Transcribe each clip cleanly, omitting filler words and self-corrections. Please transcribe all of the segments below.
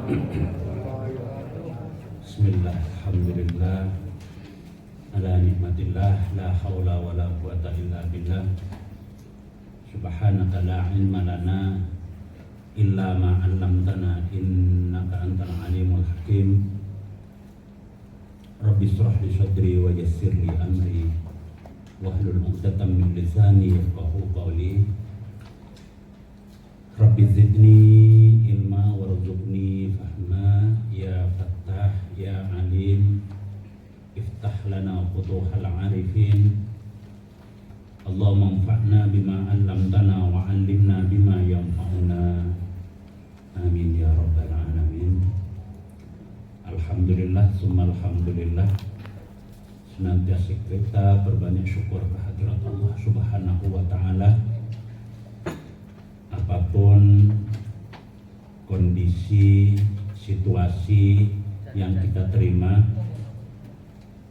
Bismillah, alhamdulillah, ala nikmatillah, la hawla wa la quwata illa billah. Subhanaka la ilma lana illa ma 'allamtana innaka antal alimul hakim. Rabbi shrah li sadri wa yassir li amri wahlul 'uqdatam min lisani yafqahu qawli. Rabbi zidni ilma warzuqni fahma ya fattah ya alim iftah lana futuhal arifin. Allahumma anfa'na bima 'allamtana wa 'allimna bima yanfa'una. Amin ya rabbal alamin. Alhamdulillah summa alhamdulillah. Senantiasa kita berbanyak syukur kehadirat Allah Subhanahu wa taala. Apapun kondisi, situasi yang kita terima,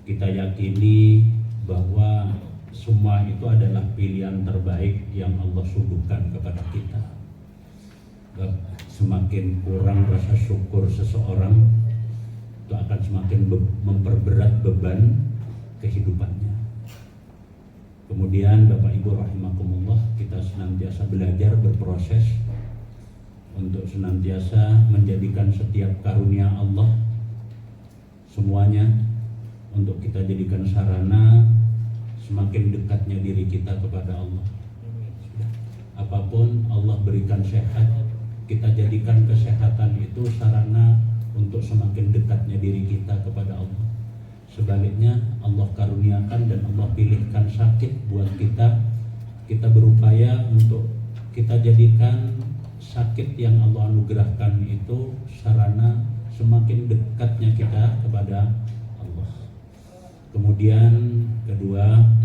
kita yakini bahwa semua itu adalah pilihan terbaik yang Allah suguhkan kepada kita. Semakin kurang rasa syukur seseorang, itu akan semakin memperberat beban kehidupannya. Kemudian Bapak Ibu rahimakumullah, kita senantiasa belajar berproses untuk senantiasa menjadikan setiap karunia Allah semuanya untuk kita jadikan sarana semakin dekatnya diri kita kepada Allah. Apapun Allah berikan sehat, kita jadikan kesehatan itu sarana untuk semakin dekatnya diri kita kepada Allah. Sebaliknya Allah karuniakan dan Allah pilihkan sakit buat kita. Kita berupaya untuk kita jadikan sakit yang Allah anugerahkan itu sarana semakin dekatnya kita kepada Allah. Kemudian kedua,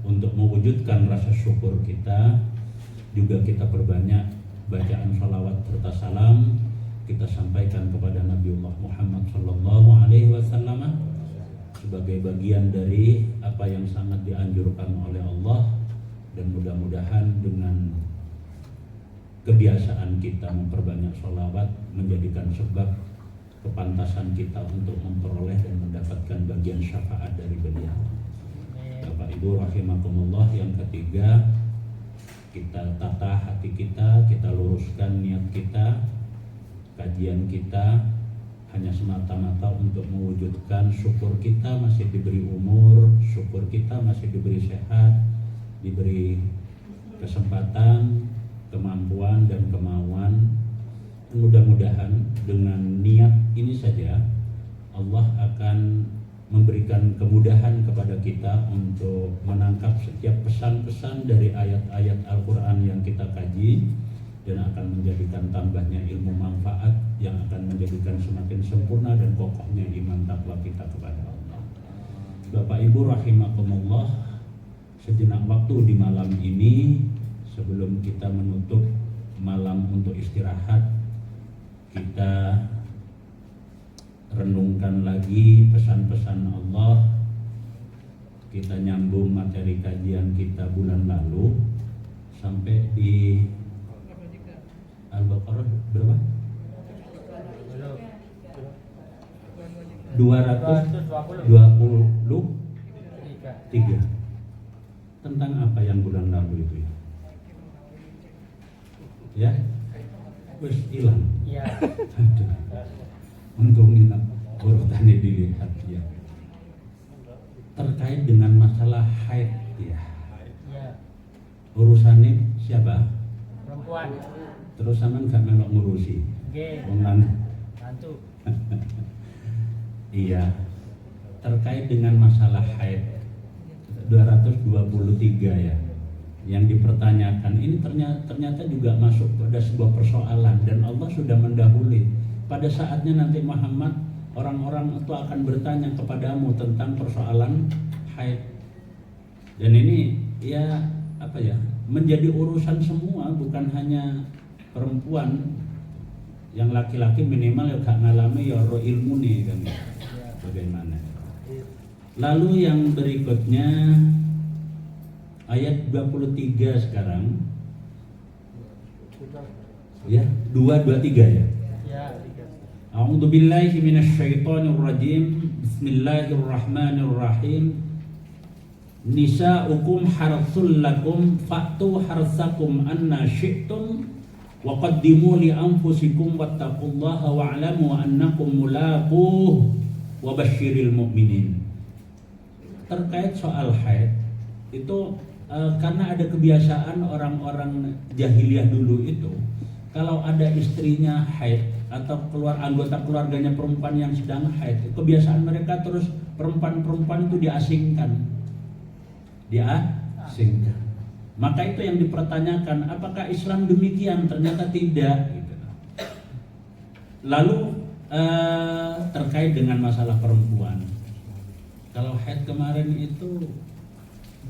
untuk mewujudkan rasa syukur kita, juga kita perbanyak bacaan salawat serta salam kita sampaikan kepada Nabiullah Muhammad sallallahu alaihi wasallam sebagai bagian dari apa yang sangat dianjurkan oleh Allah, dan mudah-mudahan dengan kebiasaan kita memperbanyak sholawat menjadikan sebab kepantasan kita untuk memperoleh dan mendapatkan bagian syafaat dari beliau. Bapak Ibu rahimakumullah, yang ketiga, kita tata hati kita luruskan niat kita, kajian kita hanya semata-mata untuk mewujudkan syukur kita masih diberi umur, syukur kita masih diberi sehat, diberi kesempatan, kemampuan dan kemauan. Mudah-mudahan dengan niat ini saja Allah akan memberikan kemudahan kepada kita untuk menangkap setiap pesan-pesan dari ayat-ayat Al-Quran yang kita kaji, dan akan menjadikan tambahnya ilmu manfaat yang akan menjadikan semakin sempurna dan kokohnya iman takwa kita kepada Allah. Bapak Ibu rahimakumullah, sejenak waktu di malam ini sebelum kita menutup malam untuk istirahat, kita renungkan lagi pesan-pesan Allah. Kita nyambung materi kajian kita bulan lalu sampai di Al-Baqarah berapa? 223. Tentang apa yang bulan lalu itu ya? Ya? Wes hilang. Ya. Untung ini urutannya dilihat ya. Terkait dengan masalah haid ya. Urusannya siapa? Perempuan. Terus sama nggak melok ngurusi? Bantu. Iya. Terkait dengan masalah haid 223 ya. Yang dipertanyakan ini ternyata juga masuk pada sebuah persoalan, dan Allah sudah mendahului. Pada saatnya nanti Muhammad, orang-orang itu akan bertanya kepadamu tentang persoalan haid. Dan ini ya apa ya, menjadi urusan semua, bukan hanya perempuan. Yang laki-laki minimal ya gak ngalami ya ro ilmu nih kan. Bagaimana? Lalu yang berikutnya ayat 23 sekarang. Ya, 223 ya. Ya, A'udzu billahi minasyaitonir rajim. Bismillahirrahmanirrahim. Nisa'ukum harsul lakum fa'tu harsakum anna syi'tum wa qaddimu li anfusikum wattaqullaha wa'lamu annakum mulaquh wa basyiril mu'minin. Terkait soal haid itu karena ada kebiasaan orang-orang jahiliyah dulu itu kalau ada istrinya haid atau keluar anggota keluarganya perempuan yang sedang haid, kebiasaan mereka terus perempuan-perempuan itu diasingkan. Maka itu yang dipertanyakan, apakah Islam demikian? Ternyata tidak. Gitu. Lalu terkait dengan masalah perempuan, kalau haid kemarin itu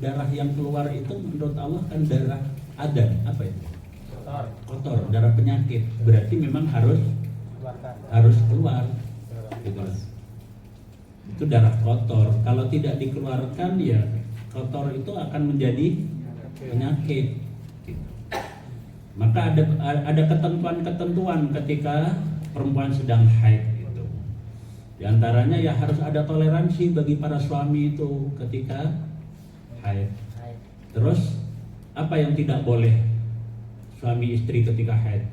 darah yang keluar itu menurut Allah kan darah adam, apa itu? Kotor, darah penyakit. Berarti memang harus keluar. Gitu. Itu darah kotor. Kalau tidak dikeluarkan ya kotor itu akan menjadi penyakit. Gitu. Maka ada ketentuan-ketentuan ketika perempuan sedang haid itu. Di antaranya ya harus ada toleransi bagi para suami itu ketika haid. Terus apa yang tidak boleh suami istri ketika haid?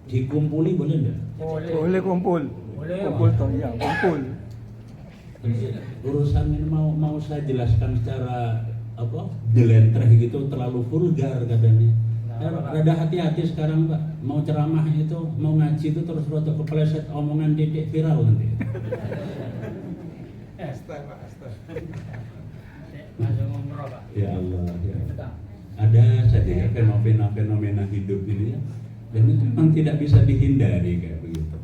Dikumpuli boleh enggak? Boleh kumpul. Kumpul toh ya, kumpul. Urusan ini mau saya jelaskan secara jelentreh gitu, terlalu vulgar katanya. Rada hati-hati sekarang Pak, mau ceramah itu, mau ngaji itu terus rotok kepleset omongan titik viral nanti. Ya Allah, ya. Ada saja ya fenomena hidup ini ya. Dan itu memang tidak bisa dihindari kayak begitu.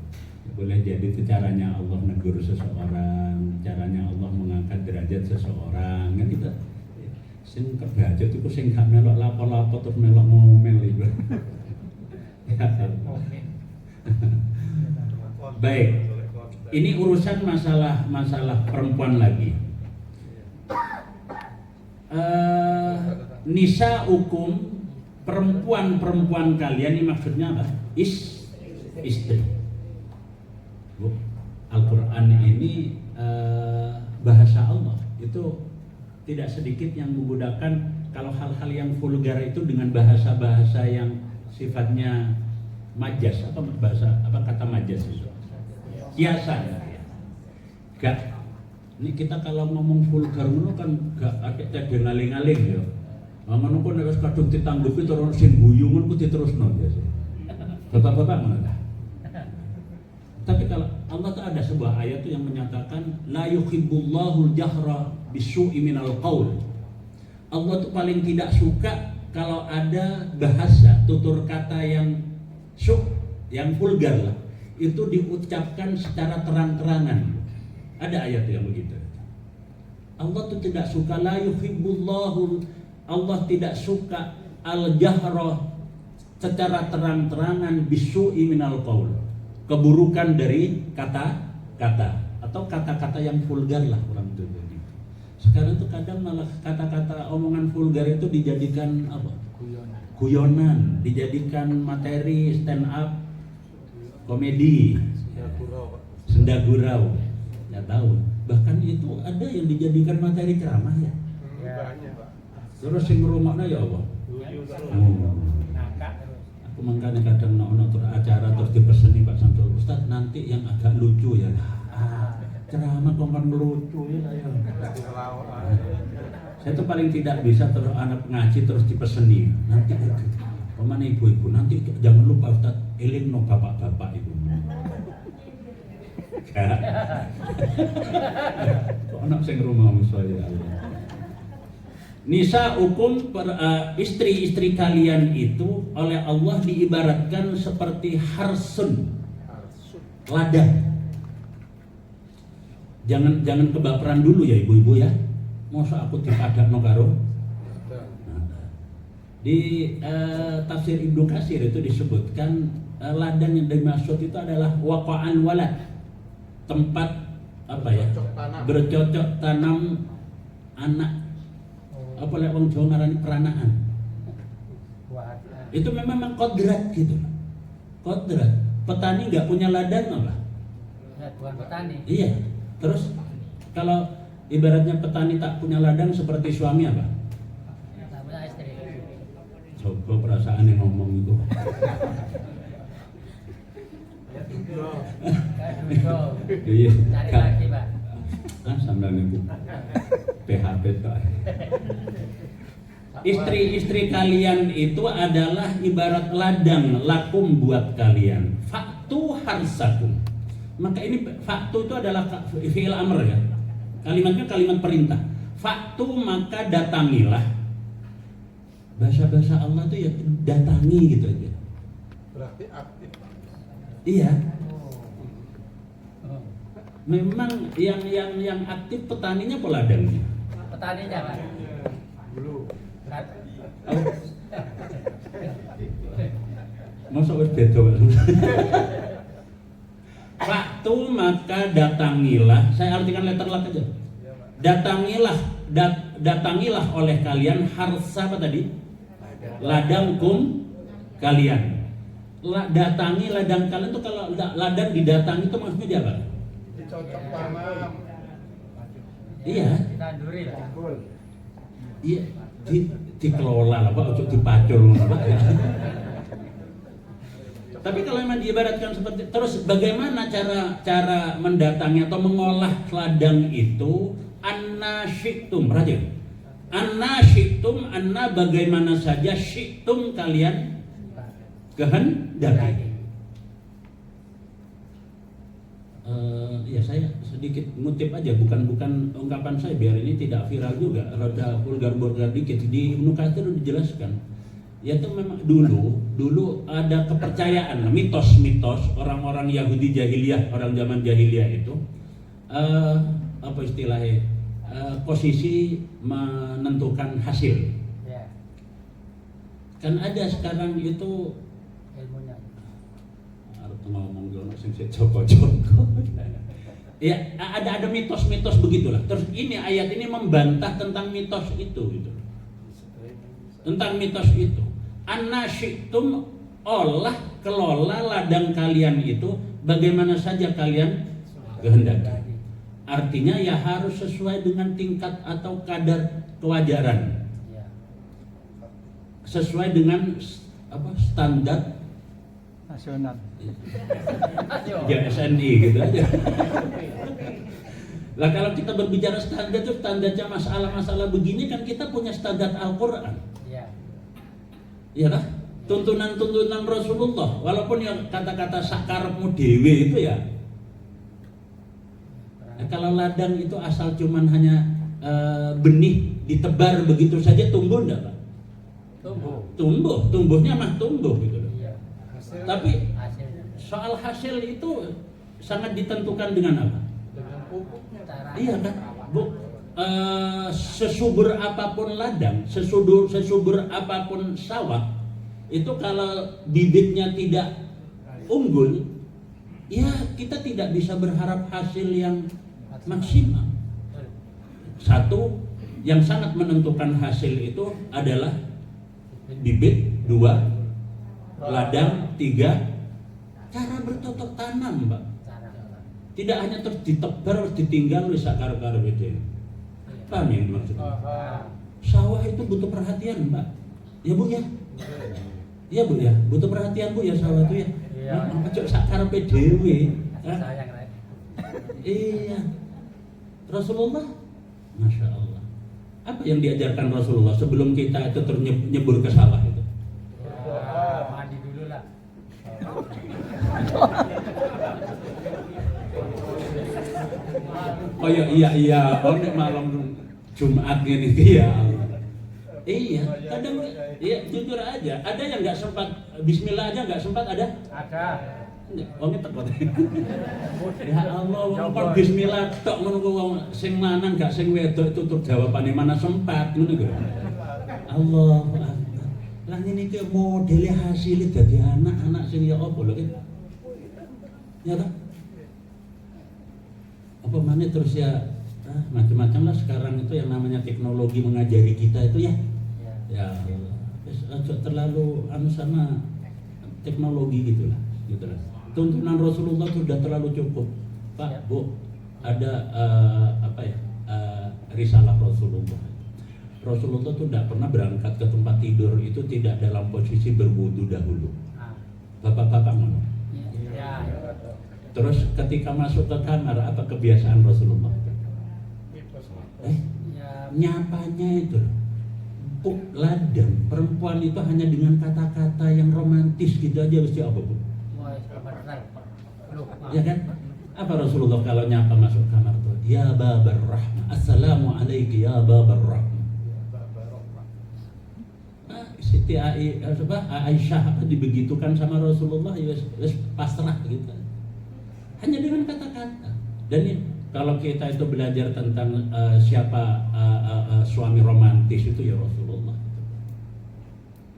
Boleh jadi itu caranya Allah negur seseorang, caranya Allah mengangkat derajat seseorang, kan kita sing kebaca itu sing gak melok lapo-lapo terus melok ngomel itu. Baik. Ini urusan masalah perempuan lagi. Nisa'ukum, perempuan kalian, ini maksudnya apa? Istri. Al-Quran ini bahasa Allah itu tidak sedikit yang menggunakan kalau hal-hal yang vulgar itu dengan bahasa-bahasa yang sifatnya majas. Apa kata majas itu? Kiasan. Gak. Ini kita kalau ngomong vulgar itu kan gak ada ngaling-ngaling ya. Ngono kok nek wis kadung ditanggupi terus sing guyu ngono ku diterusno biasa. Bapak-bapak mana? Tapi kalau Allah tuh ada sebuah ayat tuh yang menyatakan la yuhibbullahu jahra bisu'i minal qaul. Allah tuh paling tidak suka kalau ada bahasa tutur kata yang yang vulgar lah. Itu diucapkan secara terang-terangan. Ada ayat yang begitu. Allah tuh tidak suka la yuhibbullahu, Allah tidak suka al-jahra secara terang-terangan bisu'i minal qaul, keburukan dari kata-kata atau kata-kata yang vulgar lah orang itu. Sekarang tuh kadang malah kata-kata omongan vulgar itu dijadikan apa? Guyonan, dijadikan materi stand up komedi, senda gurau. Nggak tahu. Bahkan itu ada yang dijadikan materi ceramah ya. Terus sing ngrungokno ya apa? Aku mangkane kadang ono acara terus dipeseni Pak Samsul, Ustaz nanti yang agak lucu ya. Ceramah kok kan lucu ya saya. Saya tuh paling tidak bisa terus anak ngaji terus dipeseni. Nanti pemane ibu-ibu nanti jangan lupa Ustaz elingno bapak-bapak itu. Kok anak sing rumah saya Allah. Nisa'ukum, istri-istri kalian itu oleh Allah diibaratkan seperti harsun, ladang. Jangan kebaperan dulu ya ibu-ibu ya. Masa aku dipadakno karo. Di tafsir Ibnu Katsir itu disebutkan ladang yang dimaksud itu adalah waqa'an walad, tempat apa ya? Bercocok tanam anak. Apa lek wong Jawa ngarani peranaan. Itu memang kodrat gitu. kodrat. Petani nggak punya ladang apa? Ya, bukan petani. Iya. Terus kalau ibaratnya petani tak punya ladang seperti suami apa? Tak punya istri. Coba perasaan yang ngomong itu. Iya. Cari lagi, Pak. Sambil niku PHP tok. Istri-istri kalian itu adalah ibarat ladang lakum buat kalian. Faktu harsakum. Maka ini faktu itu adalah fi'il amr ya. Kalimatnya kalimat perintah. Faktu maka datangilah. Bahasa-bahasa Allah itu ya datangi gitu aja. Berarti aktif. Iya. Oh. Memang yang aktif petaninya apa ladangnya? Petaninya, Pak. Belum. Oh. Masa wis beda. Waktu maka datangilah, saya artikan letter luck aja. Datangilah oleh kalian harsa apa tadi? Ladangkum kalian. Datangi ladang kalian tuh kalau ladang didatangi itu maksudnya dia apa? Dicocok tanam. Iya. Ditanduri lah. Iya, dikelola lah Pak, untuk dipacul. Tapi kalau memang diibaratkan seperti terus bagaimana cara mendatangi atau mengolah ladang itu anna syi'tum, raja. Anna syi'tum, anna bagaimana saja syi'tum kalian kehendaki. Ya saya sedikit ngutip aja, bukan ungkapan saya biar ini tidak viral juga, rada vulgar dikit. Di Ibnu Katsir dijelaskan, yaitu memang dulu ada kepercayaan, mitos-mitos orang-orang Yahudi jahiliyah, orang zaman jahiliyah itu apa istilahnya, posisi menentukan hasil. Ya, Kan ada sekarang itu ilmunya. harus ngomong dulu sing joko-joko. Ya, ada mitos-mitos begitulah. Terus ini ayat ini membantah tentang mitos itu gitu. Tentang mitos itu. Anna syi'tum, olah kelola ladang kalian itu bagaimana saja kalian kehendaki. Artinya ya harus sesuai dengan tingkat atau kadar kewajaran. Ya. Sesuai dengan standar Nasional. ya SNI gitu aja. Lah kalau kita berbicara standar itu standarnya masalah-masalah begini kan kita punya standar Al-Qur'an. Ya. Iya kan? Tuntunan-tuntunan Rasulullah, walaupun yang kata-kata sakarepmu dewe itu ya. Nah, kalau ladang itu asal cuman hanya benih ditebar begitu saja tumbuh enggak Pak? Tumbuhnya mah tumbuh gitu loh. Iya. Tapi Hasilnya. soal hasil itu sangat ditentukan dengan apa? Dengan pupuknya. Cara. Iya kan? Sesubur apapun ladang, sesubur apapun sawah, itu kalau bibitnya tidak unggul, ya kita tidak bisa berharap hasil yang maksimal. Satu, yang sangat menentukan hasil itu adalah bibit, 2, ladang, 3, cara bercocok tanam, Mbak. Cara. Tidak hanya terus ditebar, terus ditinggal wis sakar-kar gitu. Paham yang dimaksudnya? Sawah itu butuh perhatian, Mbak. Ya Bu ya. Iya Bu ya, butuh perhatian Bu ya sawah itu ya. Iya. Apa cok sakarepe dhewe. Sayang, Rek. Iya. Rasulullah, Masya Allah. Apa yang diajarkan Rasulullah sebelum kita itu ternyebur ke sawah itu? Ya, mandi dulu lah. Oh iya, oh nek malam Jumat ini ya. Iya, kadang iya jujur aja, ada yang nggak sempat Bismillah aja nggak sempat ada? Ada. Wongnya tekot. Ya Allah, wong kon Bismillah tok ngono ku wong sing lanang gak sing wedok tutur jawabane mana sempat ngono lho. Allah Akbar. Lah ini ki modele hasil dadi anak-anak sing ya apa lho ki. Ya toh? Apa mana terus ya macam-macam lah sekarang itu yang namanya teknologi mengajari kita itu ya. Ya. Ya Allah. Terlalu sama teknologi gitulah. gitu loh. Tuntunan Rasulullah sudah terlalu cukup. Pak, Ya. Bu, ada risalah Rasulullah. Rasulullah tuh tidak pernah berangkat ke tempat tidur itu tidak dalam posisi berwudu dahulu. Ah. Bapak-bapak ngono. Ya. Terus ketika masuk ke kamar apa kebiasaan Rasulullah? Ya. Nyapanya itu ladang perempuan itu hanya dengan kata-kata yang romantis gitu aja mesti apa, Bu? Wah, benar. Lu. Ya kan? Apa Rasulullah kalau nyapa masuk kamar tuh? Ya babar rahmah. Assalamualaikum ya babar rahmah. Siti Aisyah apa dibegitukan sama Rasulullah ya wes pasrah gitu. Hanya dengan kata-kata. Dan kalau kita itu belajar tentang siapa suami romantis itu ya Rasulullah.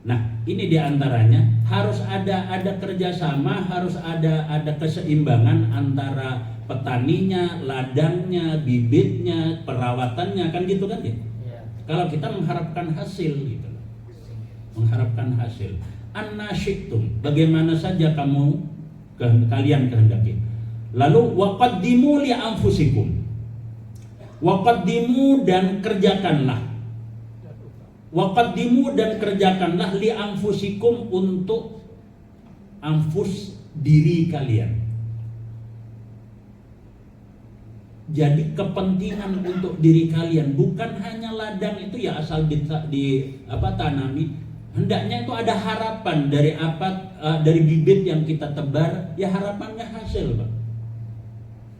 Nah, ini diantaranya harus ada kerjasama, harus ada keseimbangan antara petaninya, ladangnya, bibitnya, perawatannya, kan gitu kan ya? Ya. Kalau kita mengharapkan hasil gitu, mengharapkan hasil. An-nasyiktum, bagaimana saja kalian kehendaki. Lalu waqaddimu li anfusikum. Waqaddimu dan kerjakanlah. Waqaddimu dan kerjakanlah li anfusikum untuk anfus diri kalian. Jadi kepentingan untuk diri kalian bukan hanya ladang itu ya asal tanami. Hendaknya itu ada harapan dari bibit yang kita tebar, ya harapannya hasil, Pak.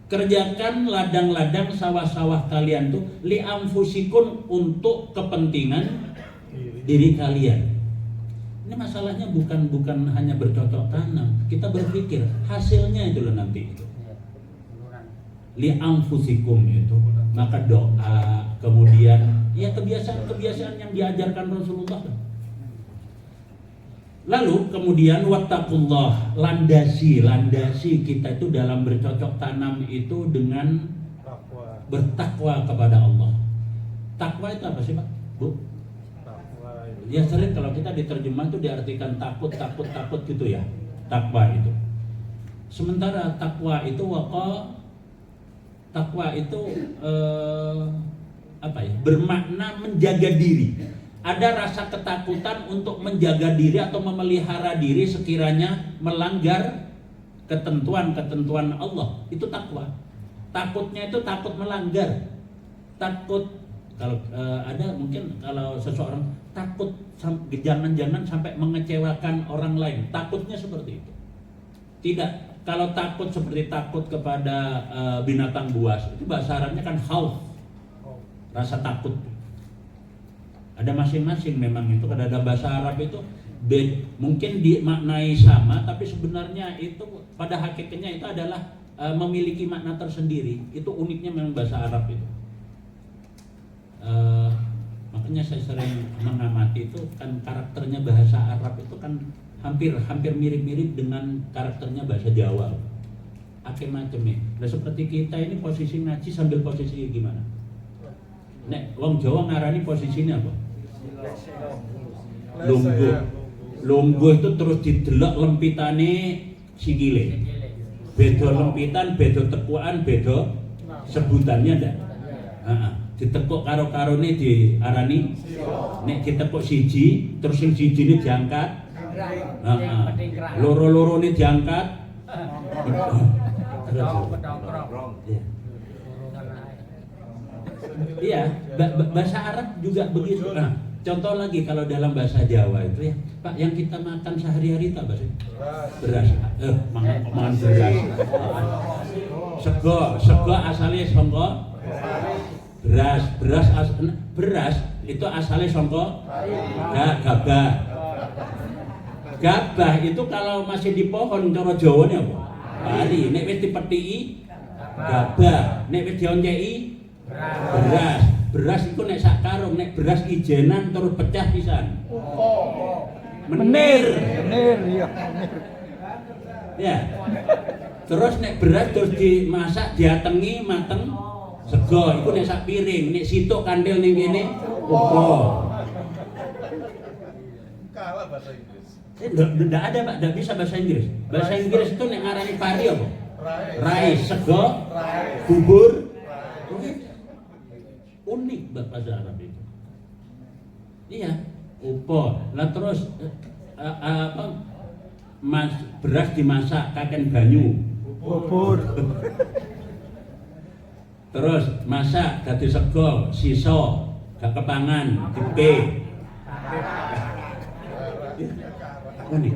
Kerjakan ladang-ladang sawah-sawah kalian tuh li anfusikum untuk kepentingan diri kalian. Ini masalahnya bukan hanya bercocok tanam. Kita berpikir hasilnya itu loh nanti itu. Ya. Beneran. Li anfusikum itu. Maka doa, kemudian ya kebiasaan yang diajarkan Rasulullah. Lalu kemudian wattaqullah, landasi kita itu dalam bercocok tanam itu dengan bertakwa kepada Allah. Takwa itu apa sih, Pak? Bu? Ya sering kalau kita diterjemah itu diartikan takut gitu ya. Takwa itu. Sementara takwa itu bermakna menjaga diri. Ada rasa ketakutan untuk menjaga diri atau memelihara diri sekiranya melanggar ketentuan Allah. Itu takwa. Takutnya itu takut melanggar. Takut kalau ada mungkin kalau seseorang takut jangan sampai mengecewakan orang lain. Takutnya seperti itu. Tidak. Kalau takut seperti takut kepada binatang buas, itu bahasa Arabnya kan khauf. Rasa takut. Ada masing-masing memang itu. Kalau ada bahasa Arab itu mungkin dimaknai sama, tapi sebenarnya itu pada hakikatnya itu adalah memiliki makna tersendiri. Itu uniknya memang bahasa Arab itu. Makanya saya sering mengamati itu kan karakternya bahasa Arab itu kan hampir mirip-mirip dengan karakternya bahasa Jawa. Macam-macam. Nah seperti kita ini posisi ngaji sambil posisi gimana? Nek wong Jawa ngarani posisinya apa? Lungguh itu terus didelok lempitane sikile. Beda lempitan, beda tekukan, beda sebutannya ndak? Heeh. Ditekuk karo-karone diarani nek ditekuk siji, terus sing sijine diangkat. Heeh. Loro-lorone diangkat. Iya, bahasa Arab juga begitu. Nah, contoh lagi kalau dalam bahasa Jawa itu ya, Pak, yang kita makan sehari-hari itu apa sih? Beras. Mangan beras. Sego asalnya saka beras itu asalnya saka gabah itu kalau masih di pohon cara Jawane apa? Pari. Nek wis dipethiki gabah, nek wis dionceki beras itu nek sak karung, nek beras ijenan terus pecah pisan. Menir ya. Ya. Terus nek beras terus dimasak, diatengi mateng sego iku nek sak piring, nek situk kandel ning kene uga. Kalah bahasa Inggris. Tidak ada Pak, tidak bisa bahasa Inggris. Bahasa Inggris itu nek ngarani pari apa? Rai, sego, bubur. Unik bahasa Arab itu. Iya, upo. Lah terus beras dimasak kaken banyu. Bubur. Terus masak dadi sego, sisa gak kepangan, dipe. Unik.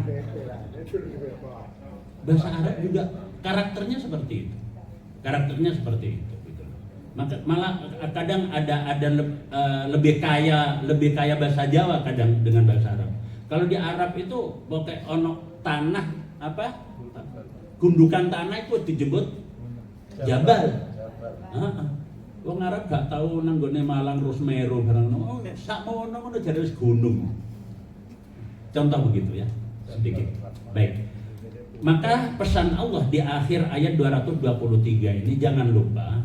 Bahasa Arab juga karakternya seperti itu. Karakternya seperti itu. Gitu. Maka malah kadang ada lebih kaya bahasa Jawa kadang dengan bahasa Arab. Kalau di Arab itu pakai ono tanah apa? Gundukan tanah itu disebut jabal. Wong Arab gak tahu nanggone Malang Rusmeru barang oh sakmono ngono jare wis gunung. Contoh begitu ya, sedikit. Baik. Maka pesan Allah di akhir ayat 223 ini jangan lupa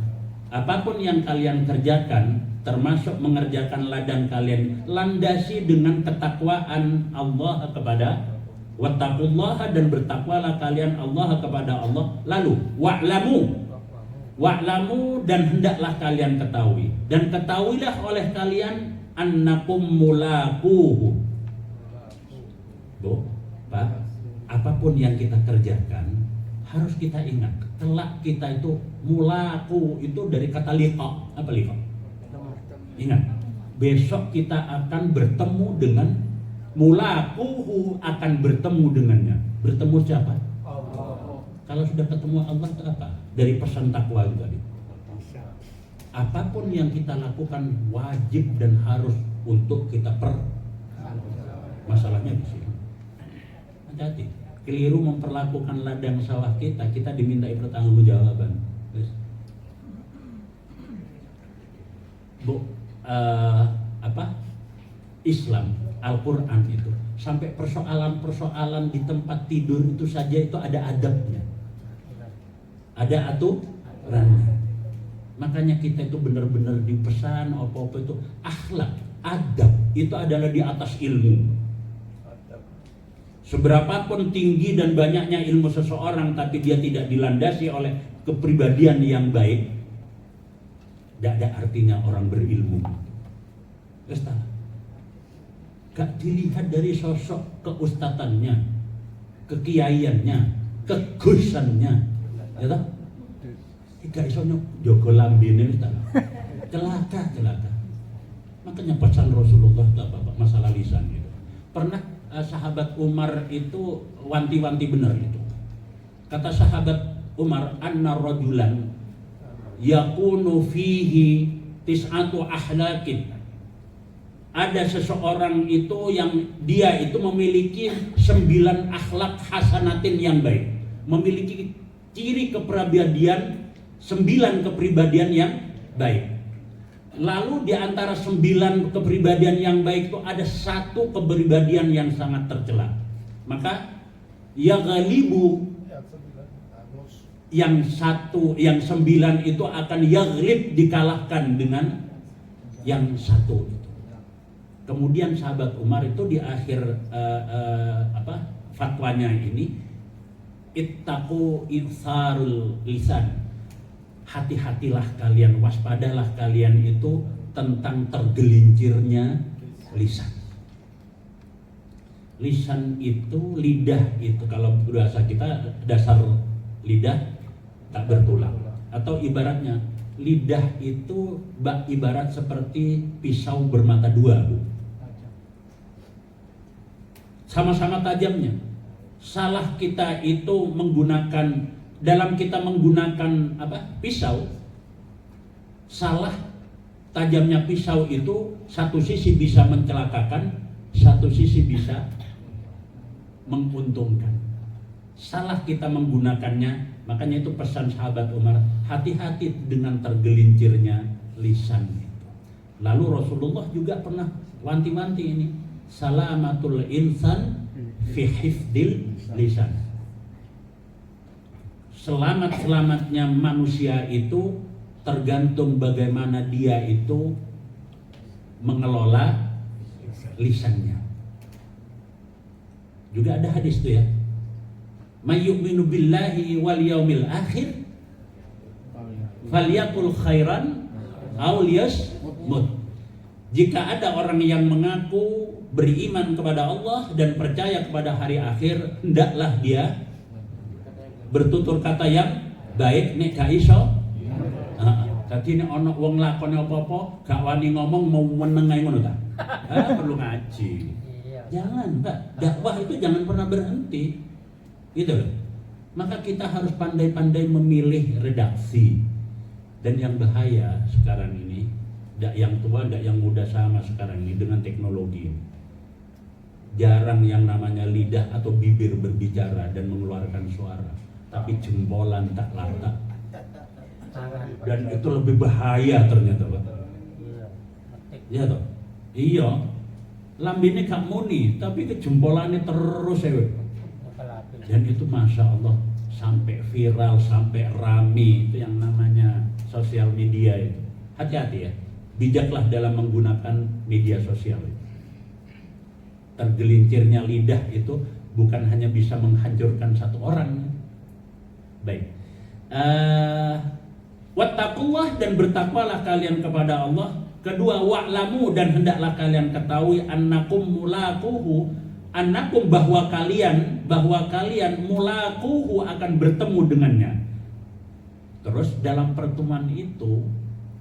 apapun yang kalian kerjakan termasuk mengerjakan ladang kalian landasi dengan ketakwaan Allah kepada wattaqullaha dan bertakwalah kalian Allah kepada Allah lalu wa'lamu dan hendaklah kalian ketahui dan ketahuilah oleh kalian annakum mulaquhu. Bu, Pak, apapun yang kita kerjakan harus kita ingat kelak kita itu mulaku itu dari kata liqa. Apa liqa? Ingat, besok kita akan bertemu dengan mulakuhu, akan bertemu dengannya. Bertemu siapa? Allah. Kalau sudah ketemu Allah itu apa? Dari pesan takwa itu tadi. Apapun yang kita lakukan wajib dan harus untuk kita masalahnya di sini. Hati-hati, keliru memperlakukan ladang sawah kita dimintai pertanggungjawaban. Bu, Islam, Al-Quran itu sampai persoalan-persoalan di tempat tidur itu saja itu ada adabnya, ada aturannya. Makanya kita itu benar-benar dipesan apa-apa itu akhlak, adab itu adalah di atas ilmu. Seberapapun tinggi dan banyaknya ilmu seseorang tapi dia tidak dilandasi oleh kepribadian yang baik, tidak ada artinya orang berilmu. Gak dilihat dari sosok keustatannya, kekiaiannya, kegusannya, ya toh? Gak iso jogo lambene Ustaz. Celaka. Makanya pesan Rasulullah Bapak masalah lisan itu. Pernah sahabat Umar itu wanti-wanti benar itu. Kata sahabat Umar, anna rajulan yakunu fihi tis'atu ahlakin. Ada seseorang itu yang dia itu memiliki 9 akhlak hasanatin yang baik, memiliki ciri kepribadian 9 kepribadian yang baik. Lalu di antara 9 kepribadian yang baik itu ada 1 kepribadian yang sangat tercela. Maka ya ghalibu yang 9 itu akan yaghlib, dikalahkan dengan yang 1 itu. Kemudian sahabat Umar itu di akhir fatwanya ini, ittaqu itsarul lisan. Hati-hatilah kalian, waspadalah kalian itu tentang tergelincirnya lisan. Lisan itu, lidah itu kalau bahasa kita dasar lidah tak bertulang. Atau ibaratnya lidah itu ibarat seperti pisau bermata 2, Bu. Sama-sama tajamnya. Salah kita itu dalam kita menggunakan pisau, salah tajamnya pisau itu satu sisi bisa mencelakakan, satu sisi bisa menguntungkan. Salah kita menggunakannya, makanya itu pesan sahabat Umar, hati-hati dengan tergelincirnya lisan itu. Lalu Rasulullah juga pernah wanti-wanti ini, salamatul insan fi hifdil lisan. Selamat-selamatnya manusia itu tergantung bagaimana dia itu mengelola lisannya. Juga ada hadis tuh ya. May yu'minu billahi wal yaumil akhir falyakul khairan aw liyasmut. Jika ada orang yang mengaku beriman kepada Allah dan percaya kepada hari akhir, hendaklah dia bertutur kata yang baik. Nek gak iso, tadi nek ana wong lakone apa-apa gak wani ngomong, mau meneng ae ngono ta? Perlu ngaji. Iya. Jangan, Pak. Dakwah itu jangan pernah berhenti. Gitu loh. Maka kita harus pandai-pandai memilih redaksi. Dan yang bahaya sekarang ini, ndak yang tua, ndak yang muda sama sekarang ini dengan teknologi. Jarang yang namanya lidah atau bibir berbicara dan mengeluarkan suara, tapi jempolan tak lata. Tangan. Dan itu lebih bahaya ternyata, Pak. Iya. Metik. Iya toh? Iya. Lambene gak muni, tapi kejempolannya terus ya. Apalagi. Dan itu masya Allah sampai viral, sampai rame. Itu yang namanya sosial media itu. Hati-hati ya. Bijaklah dalam menggunakan media sosial itu. Tergelincirnya lidah itu bukan hanya bisa menghancurkan satu orang. Baik. Wattaqullah, dan bertakwalah kalian kepada Allah. Kedua, wa'lamu, dan hendaklah kalian ketahui annakum mulaquhu, annakum bahwa kalian mulaquhu akan bertemu dengannya. Terus dalam pertemuan itu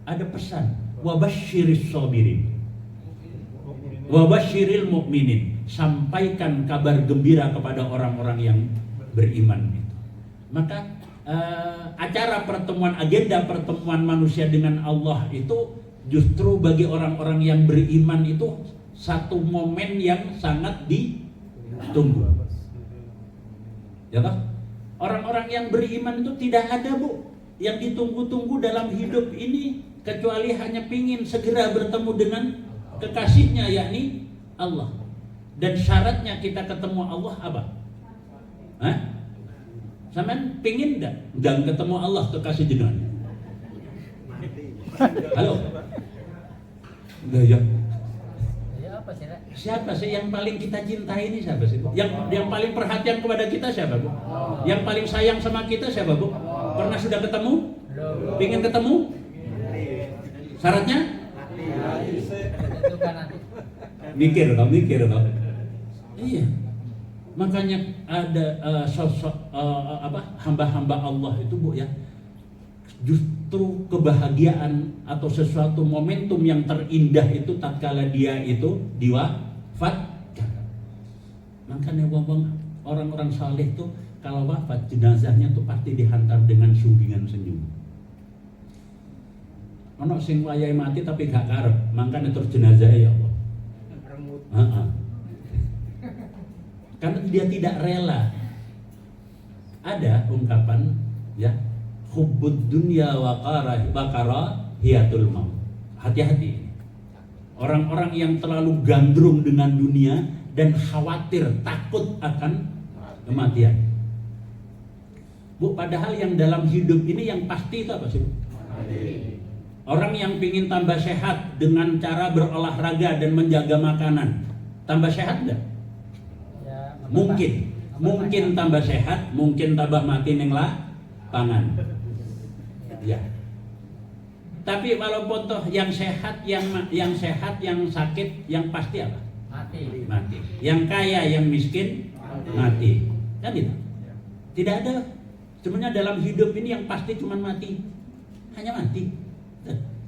ada pesan, wabasyiris sabirin, wabasyiril mu'minin, sampaikan kabar gembira kepada orang-orang yang beriman itu. Maka acara pertemuan, agenda pertemuan manusia dengan Allah itu justru bagi orang-orang yang beriman itu satu momen yang sangat ditunggu. Ya toh? Orang-orang yang beriman itu tidak ada, Bu, yang ditunggu-tunggu dalam hidup ini kecuali hanya pingin segera bertemu dengan kekasihnya, yakni Allah. Dan syaratnya kita ketemu Allah apa? Hah? Sampean pingin enggak ketemu Allah kekasih jenengan? Halo? Enggak ya? Ya apa sih, Rek? Siapa sih yang paling kita cintai ini, siapa sih, Bu? Yang paling perhatian kepada kita siapa, Bu? Yang paling sayang sama kita siapa, Bu? Pernah sudah ketemu? Belum. Pengen ketemu? Syaratnya? Tentukan nanti. Mikir toh. Iya. Makanya ada sosok hamba-hamba Allah itu, Bu, ya. Justru kebahagiaan atau sesuatu momentum yang terindah itu tatkala dia itu diwafatkan. Makanya orang-orang saleh itu kalau wafat, jenazahnya tuh pasti dihantar dengan sunggingan senyum. Ono sing wayahe mati tapi gak karep, makanya terus jenazahnya ya Allah. Karena dia tidak rela. Ada ungkapan ya, hubbud dunya wa karahiyatul maut. Hati-hati. Orang-orang yang terlalu gandrung dengan dunia dan khawatir, takut akan kematian. Bu, padahal yang dalam hidup ini yang pasti itu apa sih, Bu? Orang yang ingin tambah sehat dengan cara berolahraga dan menjaga makanan, tambah sehat enggak? Ya, Mungkin tambah sehat, mungkin tambah mati neng lapangan. Ya. Tapi walaupun toh yang sehat, yang sakit, yang pasti apa? Mati. Yang kaya, yang miskin, mati. Kan itu? Tidak ada. Sebenarnya dalam hidup ini yang pasti cuma mati. Hanya mati.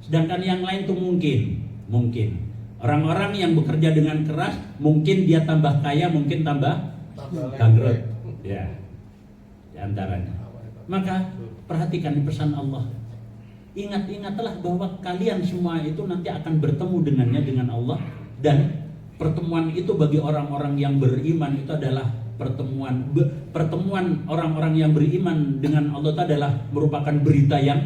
Sedangkan yang lain tuh mungkin. Orang-orang yang bekerja dengan keras, mungkin dia tambah kaya, mungkin tambah bangkrut. Ya. Di antaranya. Maka perhatikan di pesan Allah. Ingatlah bahwa kalian semua itu nanti akan bertemu dengannya, dengan Allah. Dan pertemuan itu bagi orang-orang yang beriman itu adalah pertemuan orang-orang yang beriman dengan Allah itu adalah merupakan berita yang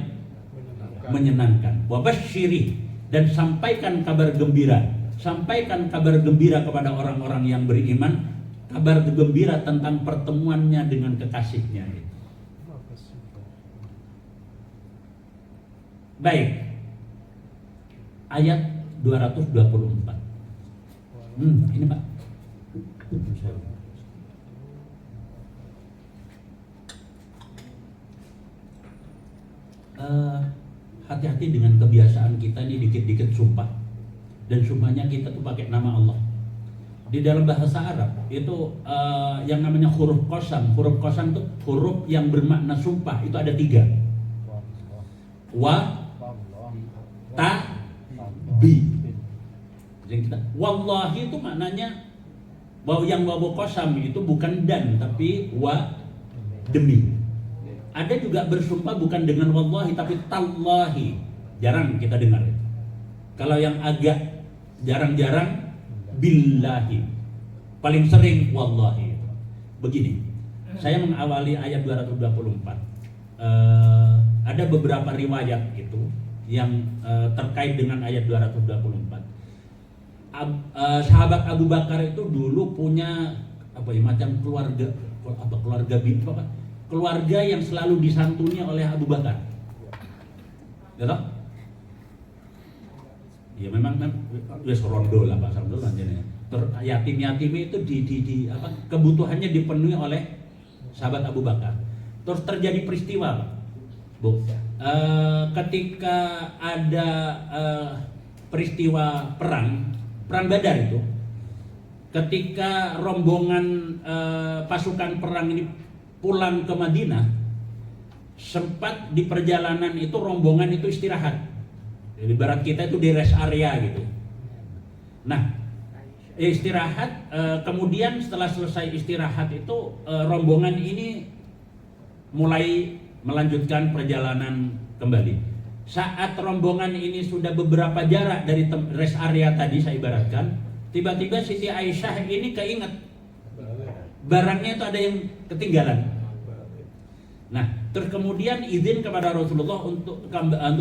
menyenangkan. Wabasyirih, dan sampaikan kabar gembira. Sampaikan kabar gembira kepada orang-orang yang beriman, kabar gembira tentang pertemuannya dengan kekasihnya. Baik. Ayat 224. Ini Pak. hati-hati dengan kebiasaan kita ini dikit-dikit sumpah. Dan sumpahnya kita tuh pakai nama Allah. Di dalam bahasa Arab itu yang namanya huruf qasam. Huruf qasam itu huruf yang bermakna sumpah. Itu ada 3. Wa, ta, bi. Jadi kita wallahi itu maknanya bahwa yang wawu qasam itu bukan dan tapi wa, demi. Ada juga bersumpah bukan dengan wallahi tapi tallahi. Jarang kita dengar. Kalau yang agak jarang-jarang billahi. Paling sering wallahi. Begini, saya mengawali ayat 224. Ada beberapa riwayat itu yang terkait dengan ayat 224. Sahabat Abu Bakar itu dulu punya macam keluarga yang selalu disantuni oleh Abu Bakar. Ya toh? Ya memang wis rondo lah Pak Samsul anjene. Yatim-yatim itu kebutuhannya dipenuhi oleh sahabat Abu Bakar. Terus terjadi peristiwa, Bu. Ketika ada peristiwa perang Badar itu, ketika rombongan pasukan perang ini pulang ke Madinah, sempat di perjalanan itu rombongan itu istirahat. Di barat kita itu di rest area gitu. Nah, istirahat, kemudian setelah selesai istirahat itu rombongan ini mulai melanjutkan perjalanan kembali. Saat rombongan ini sudah beberapa jarak dari rest area tadi saya ibaratkan, tiba-tiba Siti Aisyah ini keinget barangnya itu ada yang ketinggalan. Nah, terus kemudian izin kepada Rasulullah untuk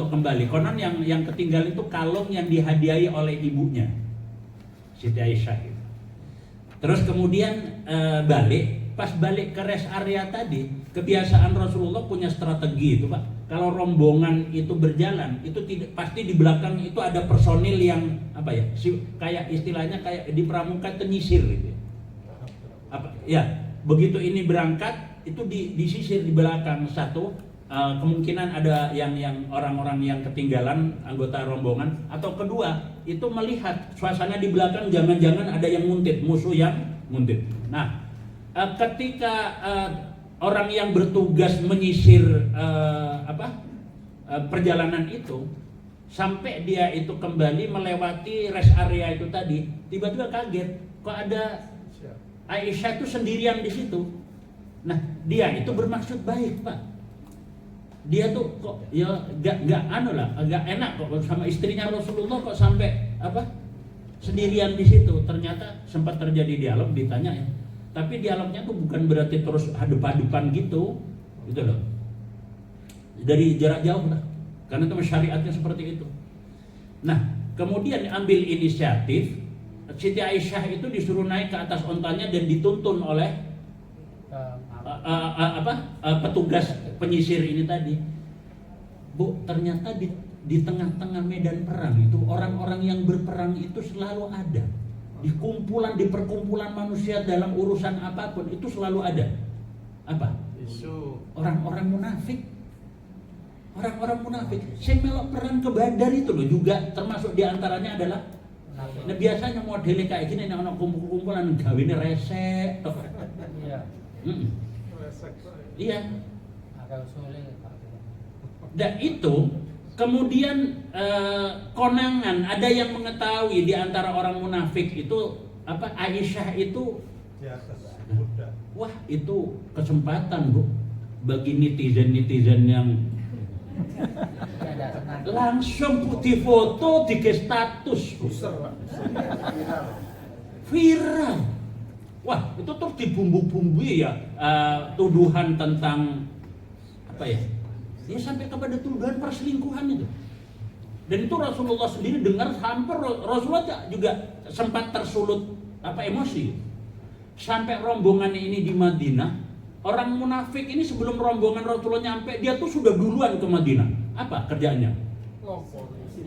kembali. Konon yang ketinggalan itu kalung yang dihadiahi oleh ibunya, Siti Aisyah. Terus kemudian balik. Pas balik ke rest area tadi, kebiasaan Rasulullah punya strategi itu, Pak. Kalau rombongan itu berjalan, itu pasti di belakang itu ada personil yang kayak istilahnya kayak di pramuka tenyisir gitu. Begitu ini berangkat itu disisir di belakang satu, kemungkinan ada yang orang-orang yang ketinggalan anggota rombongan, atau kedua itu melihat suasana di belakang jangan-jangan ada yang nguntit, musuh yang nguntit. Nah, ketika orang yang bertugas menyisir perjalanan itu sampai dia itu kembali melewati rest area itu tadi, tiba-tiba kaget kok ada Aisyah itu sendirian di situ. Nah, dia itu bermaksud baik, Pak. Dia tuh kok ya agak enak kok sama istrinya Rasulullah kok sampai sendirian di situ. Ternyata sempat terjadi dialog, ditanya ya. Tapi dialognya tuh bukan berarti terus hadap-hadapan gitu loh. Dari jarak jauh lah. Karena itu syariatnya seperti itu. Nah, kemudian ambil inisiatif, Siti Aisyah itu disuruh naik ke atas ontanya dan dituntun oleh petugas penyisir ini tadi. Bu, ternyata di tengah-tengah medan perang itu orang-orang yang berperang itu selalu ada. Di perkumpulan manusia dalam urusan apapun itu selalu ada. Apa? Orang-orang munafik. Orang-orang munafik. Saya melok perang ke Badar itu loh juga termasuk diantaranya adalah. Nah, biasanya modelnya kayak gini, nih anak kumpulan gawine resek. Iya. Iya. Agak sulit. Dan itu kemudian konangan ada yang mengetahui di antara orang munafik itu Aisyah itu di atas. Wah, itu kesempatan, Bu, bagi netizen yang langsung putih foto di status viral. Wah, itu terus dibumbu-bumbui ya, tuduhan tentang dia sampai kepada tuduhan perselingkuhan itu. Dan itu Rasulullah sendiri dengar, hampir Rasulullah juga sempat tersulut emosi. Sampai rombongan ini di Madinah, orang munafik ini sebelum rombongan Rasulullah nyampe, dia tuh sudah duluan ke Madinah. Apa kerjanya?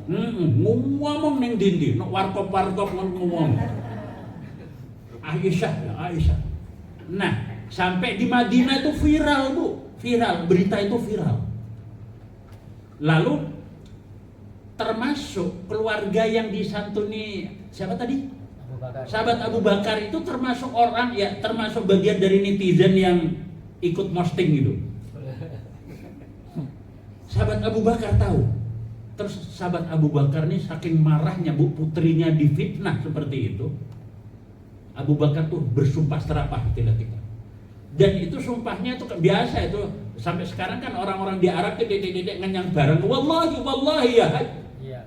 Ngomong neng dindi, warkop-warkop ngomong. Aisyah. Nah, sampai di Madinah itu viral, Bu. Viral, berita itu viral. Lalu termasuk keluarga yang disantuni siapa tadi? Abu Bakar. Sahabat Abu Bakar itu termasuk orang ya, termasuk bagian dari netizen yang ikut posting gitu. Sahabat Abu Bakar tahu. Terus sahabat Abu Bakar nih saking marahnya bu, putrinya difitnah seperti itu. Abu Bakar tuh bersumpah serapah istilah kita. Dan itu sumpahnya itu biasa itu sampai sekarang kan orang-orang di Arab itu ngenyang bareng. Wallahi ya. Iya.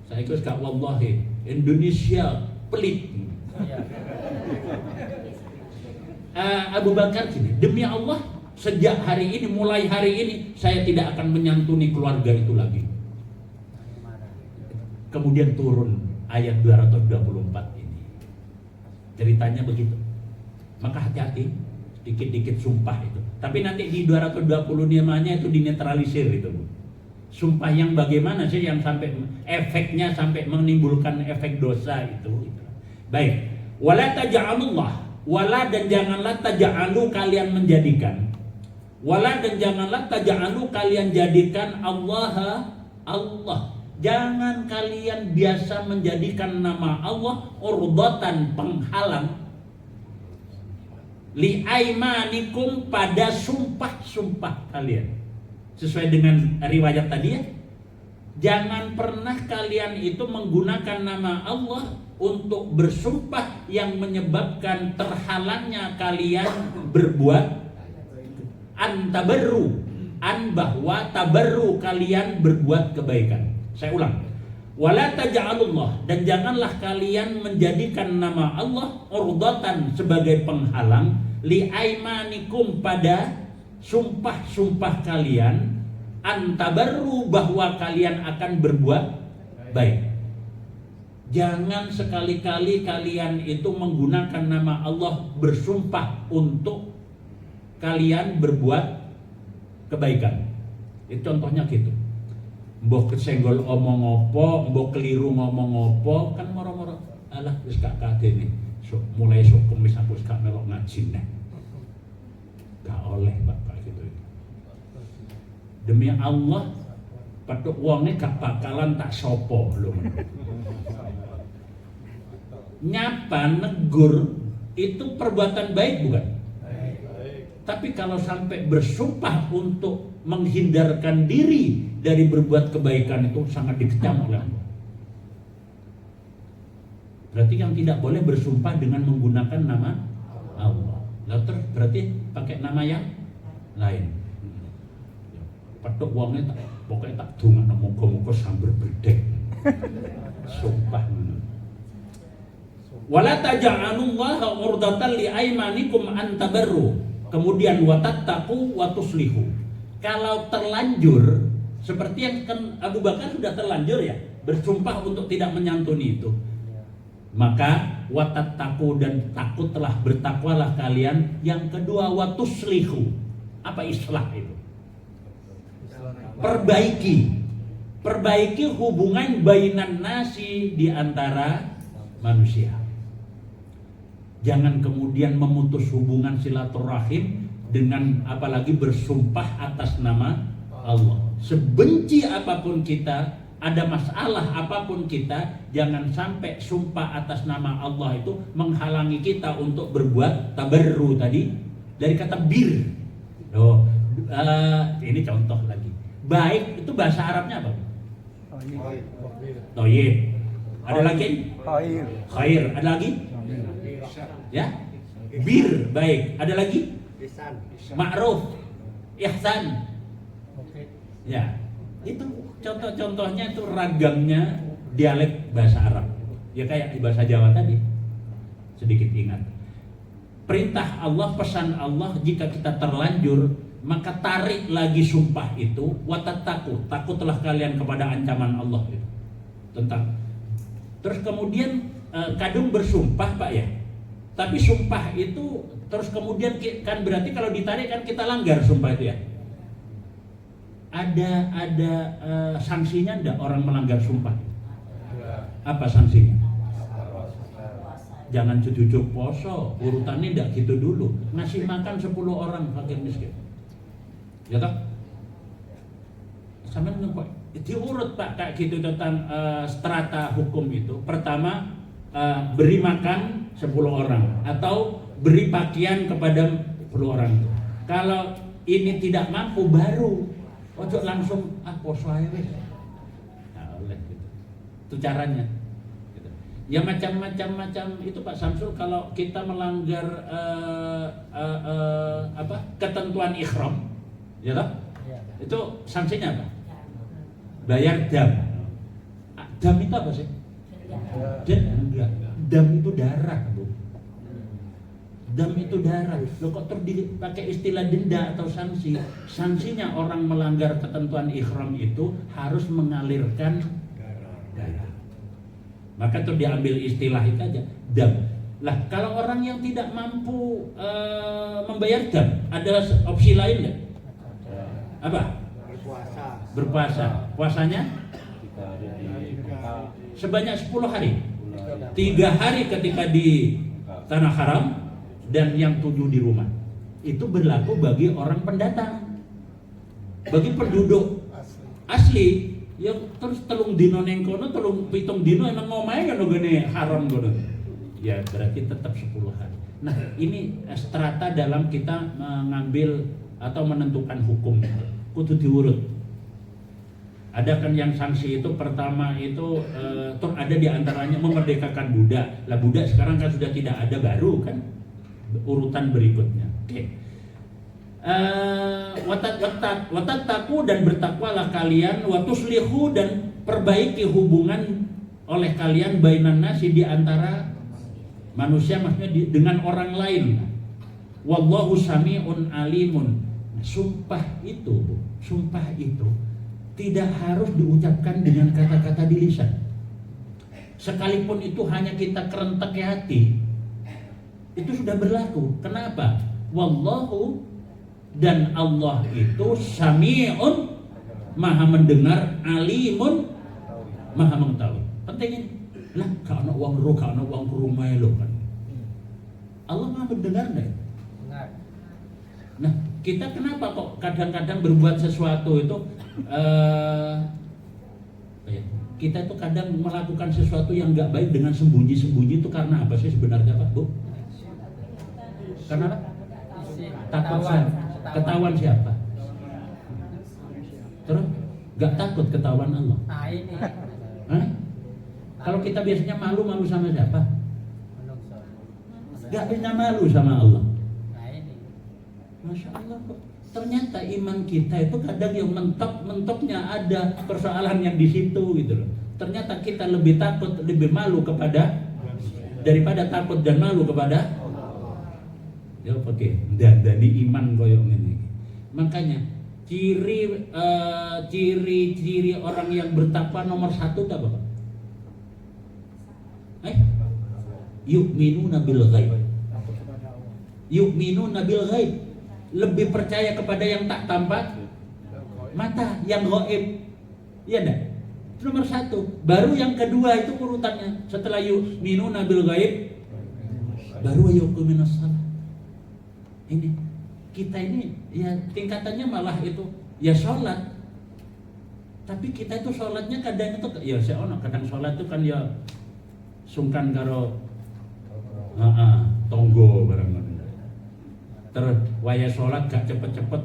Saya ikut kak wallahi. Indonesia pelit. Iya. Abu Bakar gini, demi Allah sejak hari ini, mulai hari ini saya tidak akan menyantuni keluarga itu lagi. Kemudian turun ayat 224 ini. Ceritanya begitu. Maka hati-hati, dikit-dikit sumpah itu. Tapi nanti di 225-nya itu dinetralisir itu. Sumpah yang bagaimana sih yang sampai efeknya sampai menimbulkan efek dosa itu. Baik. Wala taj'alullah, wala dan janganlah taj'alu kalian menjadikan. Wala dan janganlah taj'alu kalian jadikan Allah. Jangan kalian biasa menjadikan nama Allah urdatan penghalang li aimanikum pada sumpah-sumpah kalian. Sesuai dengan riwayat tadi ya. Jangan pernah kalian itu menggunakan nama Allah untuk bersumpah yang menyebabkan terhalangnya kalian berbuat antabarru, bahwa tabarru kalian berbuat kebaikan. Saya ulang. Wala taj'alullah, dan janganlah kalian menjadikan nama Allah urdatan sebagai penghalang li aimanikum pada sumpah-sumpah kalian antabarru, bahwa kalian akan berbuat baik. Jangan sekali-kali kalian itu menggunakan nama Allah bersumpah untuk kalian berbuat kebaikan. Itu contohnya gitu. Mbok kesenggol omong opo, mbok keliru ngomong opo, kan moro-moro alah wis gak kadene. Mulai sok kemis aku gak melok ngaji neh. Gak oleh Bapak gitu. Demi Allah, petuk wonge gak bakalan tak sopo lho. Nyapa negur itu perbuatan baik bukan? Tapi kalau sampai bersumpah untuk menghindarkan diri dari berbuat kebaikan itu sangat dikecam oleh Allah. Berarti yang tidak boleh bersumpah dengan menggunakan nama Allah. Lalu berarti pakai nama yang lain. Petuk wongnya tak, pokoknya tak dungan muga-muga sambil berdek. Sumpah. Wala taj'alullaha urdatan li aimanikum an tabarru. Kemudian watattaqu wa tuslihu. Kalau terlanjur seperti yang kan Abu Bakar sudah terlanjur ya, bersumpah untuk tidak menyantuni itu. Maka watattaqu, dan takutlah, bertakwalah kalian. Yang kedua watuslihu. Apa islah itu? Perbaiki hubungan bainan nasi, di antara manusia. Jangan kemudian memutus hubungan silaturahim dengan apalagi bersumpah atas nama Allah. Sebenci apapun kita, ada masalah apapun kita, jangan sampai sumpah atas nama Allah itu menghalangi kita untuk berbuat tabarru tadi, dari kata bir. Ini contoh lagi. Baik itu bahasa Arabnya apa? Thayyib. Ada lagi? Khair. Ada lagi? Ya, bir, baik. Ada lagi? Ma'ruf, ihsan. Ya, itu contoh-contohnya itu ragamnya dialek bahasa Arab. Ya kayak di bahasa Jawa tadi. Sedikit ingat. Perintah Allah, pesan Allah, jika kita terlanjur, maka tarik lagi sumpah itu. Watattaqu, takutlah kalian kepada ancaman Allah itu. Tentang. Terus kemudian kadung bersumpah Pak ya. Tapi sumpah itu terus kemudian kan berarti kalau ditarik kan kita langgar sumpah itu ya. Ada sanksinya enggak orang melanggar sumpah? Apa sanksinya? Jangan cucuk poso, urutannya enggak gitu dulu. Ngasih makan 10 orang fakir miskin. Ya toh? Sampeyan diurut Pak kayak gitu tentang strata hukum itu. Pertama, beri makan 10 orang atau beri pakaian kepada 10 orang. Kalau ini tidak mampu baru ojo langsung poso ae wis. Nah, oleh gitu. Itu caranya. Gitu. Ya macam-macam itu Pak Samsul, kalau kita melanggar ketentuan ihram, ya toh? Iya. Itu sanksinya apa? Bayar dam. Dam itu apa sih? Enggak. Dam itu darah, Bu. Dam itu darah. Loh kok pakai istilah denda atau sanksi? Sanksinya orang melanggar ketentuan ihram itu harus mengalirkan darah. Maka tuh diambil istilah itu aja, dam. Lah kalau orang yang tidak mampu membayar dam, ada opsi lain nggak? Apa? Berpuasa. Puasanya sebanyak 10 hari. 3 hari ketika di tanah haram dan yang 7 di rumah. Itu berlaku bagi orang pendatang. Bagi penduduk asli yang terus telung dino neng kono, telung pitung dino emang ngomae kan gini haram kono. Ya berarti tetap 10 hari. Nah, ini strata dalam kita mengambil atau menentukan hukum. Kudu diurut. Ada kan yang sanksi itu pertama itu toh ada di antaranya memerdekakan budak. Lah budak sekarang kan sudah tidak ada, baru kan urutan berikutnya. Oke. Watat taku dan bertakwalah kalian, watuslihu dan perbaiki hubungan oleh kalian bainan nasi di antara manusia, maksudnya dengan orang lain. Wallahu sami'un alimun. Sumpah itu tidak harus diucapkan dengan kata-kata di lisan. Sekalipun itu hanya kita kerentek hati, itu sudah berlaku. Kenapa? Wallahu, dan Allah itu sami'un, maha mendengar, alimun, maha mengetahui. Penting ini. Lah, kalau uang roh, kalau uang rumah lo kan. Allah maha mendengar deh. Nah, kita kenapa kok kadang-kadang berbuat sesuatu itu kita itu kadang melakukan sesuatu yang nggak baik dengan sembunyi-sembunyi, itu karena apa sih sebenarnya Pak Bu? Karena apa? Takut ketahuan siapa? Terus nggak takut ketahuan Allah? Nah ini. Hah? Kalau kita biasanya malu sama siapa? Nggak bisa malu sama Allah. Masya Allah, ternyata iman kita itu kadang yang mentoknya ada persoalan yang di situ gitu loh. Ternyata kita lebih takut, lebih malu daripada takut dan malu kepada ya oke, dari iman koyong ini. Makanya ciri orang yang bertakwa nomor 1 itu apa Pak? Yu'minuna bil ghaib. Yu'minuna bil ghaib. Lebih percaya kepada yang tak tampak mata, yang gaib. Iya enggak? Itu nomor 1. Baru yang kedua itu urutannya. Setelah yu'minuna bil ghaib, baru yuqimunas shalah. Ini kita ini ya tingkatannya malah itu ya sholat. Tapi kita itu sholatnya kadang itu ya seono, kadang sholat itu kan ya sungkan karo tonggo barang. Terus waya sholat gak cepet-cepet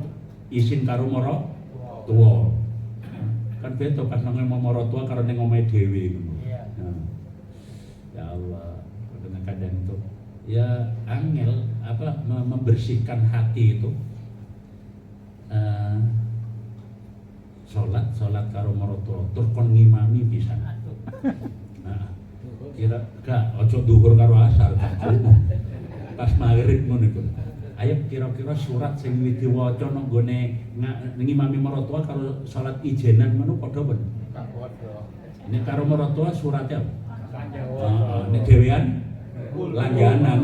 izin karo moro tua. Kan beda pas nang moro tua karo ning omahe dhewe ngono. Iya. Ya Allah, kadang-kadang itu ya angel membersihkan hati itu. Sholat karo moro tua terus kon ngimami pisan. Nah, kira gak ojo duhur karo asar kan. Pas maghrib ngono iku. Ayo kira-kira surat sing diwaca nang gone ngimami maratuwa karo salat ijenan ngono padha ben. Ini karo maratuwa suratnya apa? Ini dhewean langganan.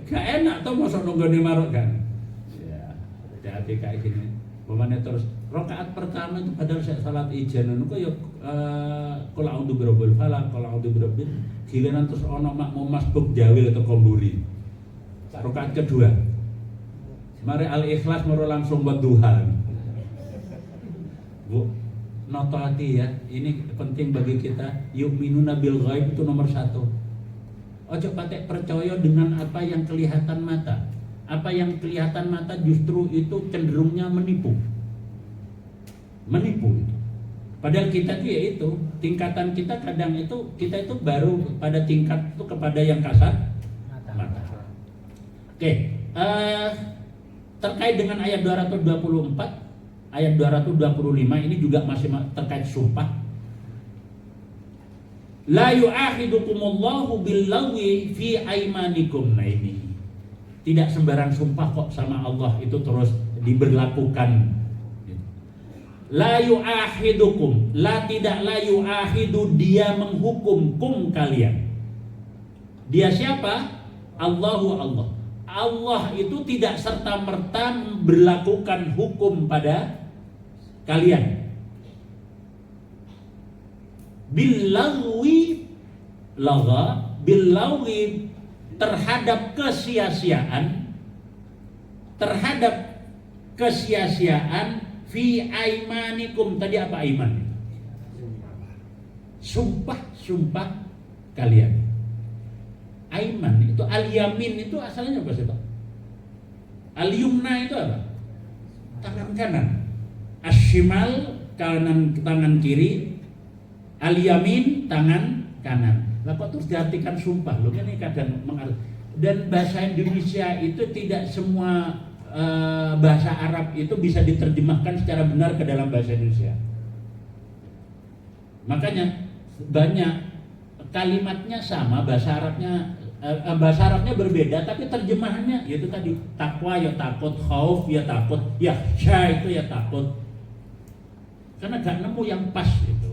Gak enak toh mosok nang gone marok kan. Ya, hati-hati kayak gini. Pemane terus rakaat pertama itu padahal saya salat ijenan kok ya qul a'udzu birabbil falaq, qul a'udzu birabbil giliran terus ana makmum masbuk jawil atau komburi. Rakaat kedua mari al-ikhlas maro langsung buat duha. Bu, noto hati ya, ini penting bagi kita. Yu'minuna bil ghaib itu nomor 1. Ojo patek percaya dengan apa yang kelihatan mata. Apa yang kelihatan mata justru itu cenderungnya menipu. Menipu itu. Padahal kita itu ya itu, tingkatan kita kadang itu, kita itu baru pada tingkat itu kepada yang kasat mata. Oke, terkait dengan ayat 224, ayat 225 ini juga masih terkait sumpah. La yu'akhidukumullahu billawi fi aimanikum. Nah ini tidak sembarang sumpah kok sama Allah itu terus diberlakukan. La yu'akhidukum, la tidak la yu'akhidu, dia menghukum kum kalian. Dia siapa? Allahu Allah. Allah itu tidak serta-merta berlakukan hukum pada kalian. Billawi lagha, billawi terhadap kesia-siaan, terhadap kesia-siaan fi aimanikum. Tadi apa aiman? Sumpah kalian. Aiman itu al-yamin itu asalnya apa sih Pak? Al-yumna itu apa? Tangan kanan. Ashimal tangan kiri. Al-yamin tangan kanan. Lah kok terus diartikan sumpah? Loh ini kadang mengarti. Dan bahasa Indonesia itu tidak semua bahasa Arab itu bisa diterjemahkan secara benar ke dalam bahasa Indonesia. Makanya banyak kalimatnya sama, bahasa Arabnya berbeda, tapi terjemahannya yaitu tadi takwa ya takut, khauf ya takut, ya syah itu ya takut. Karena gak nemu yang pas itu.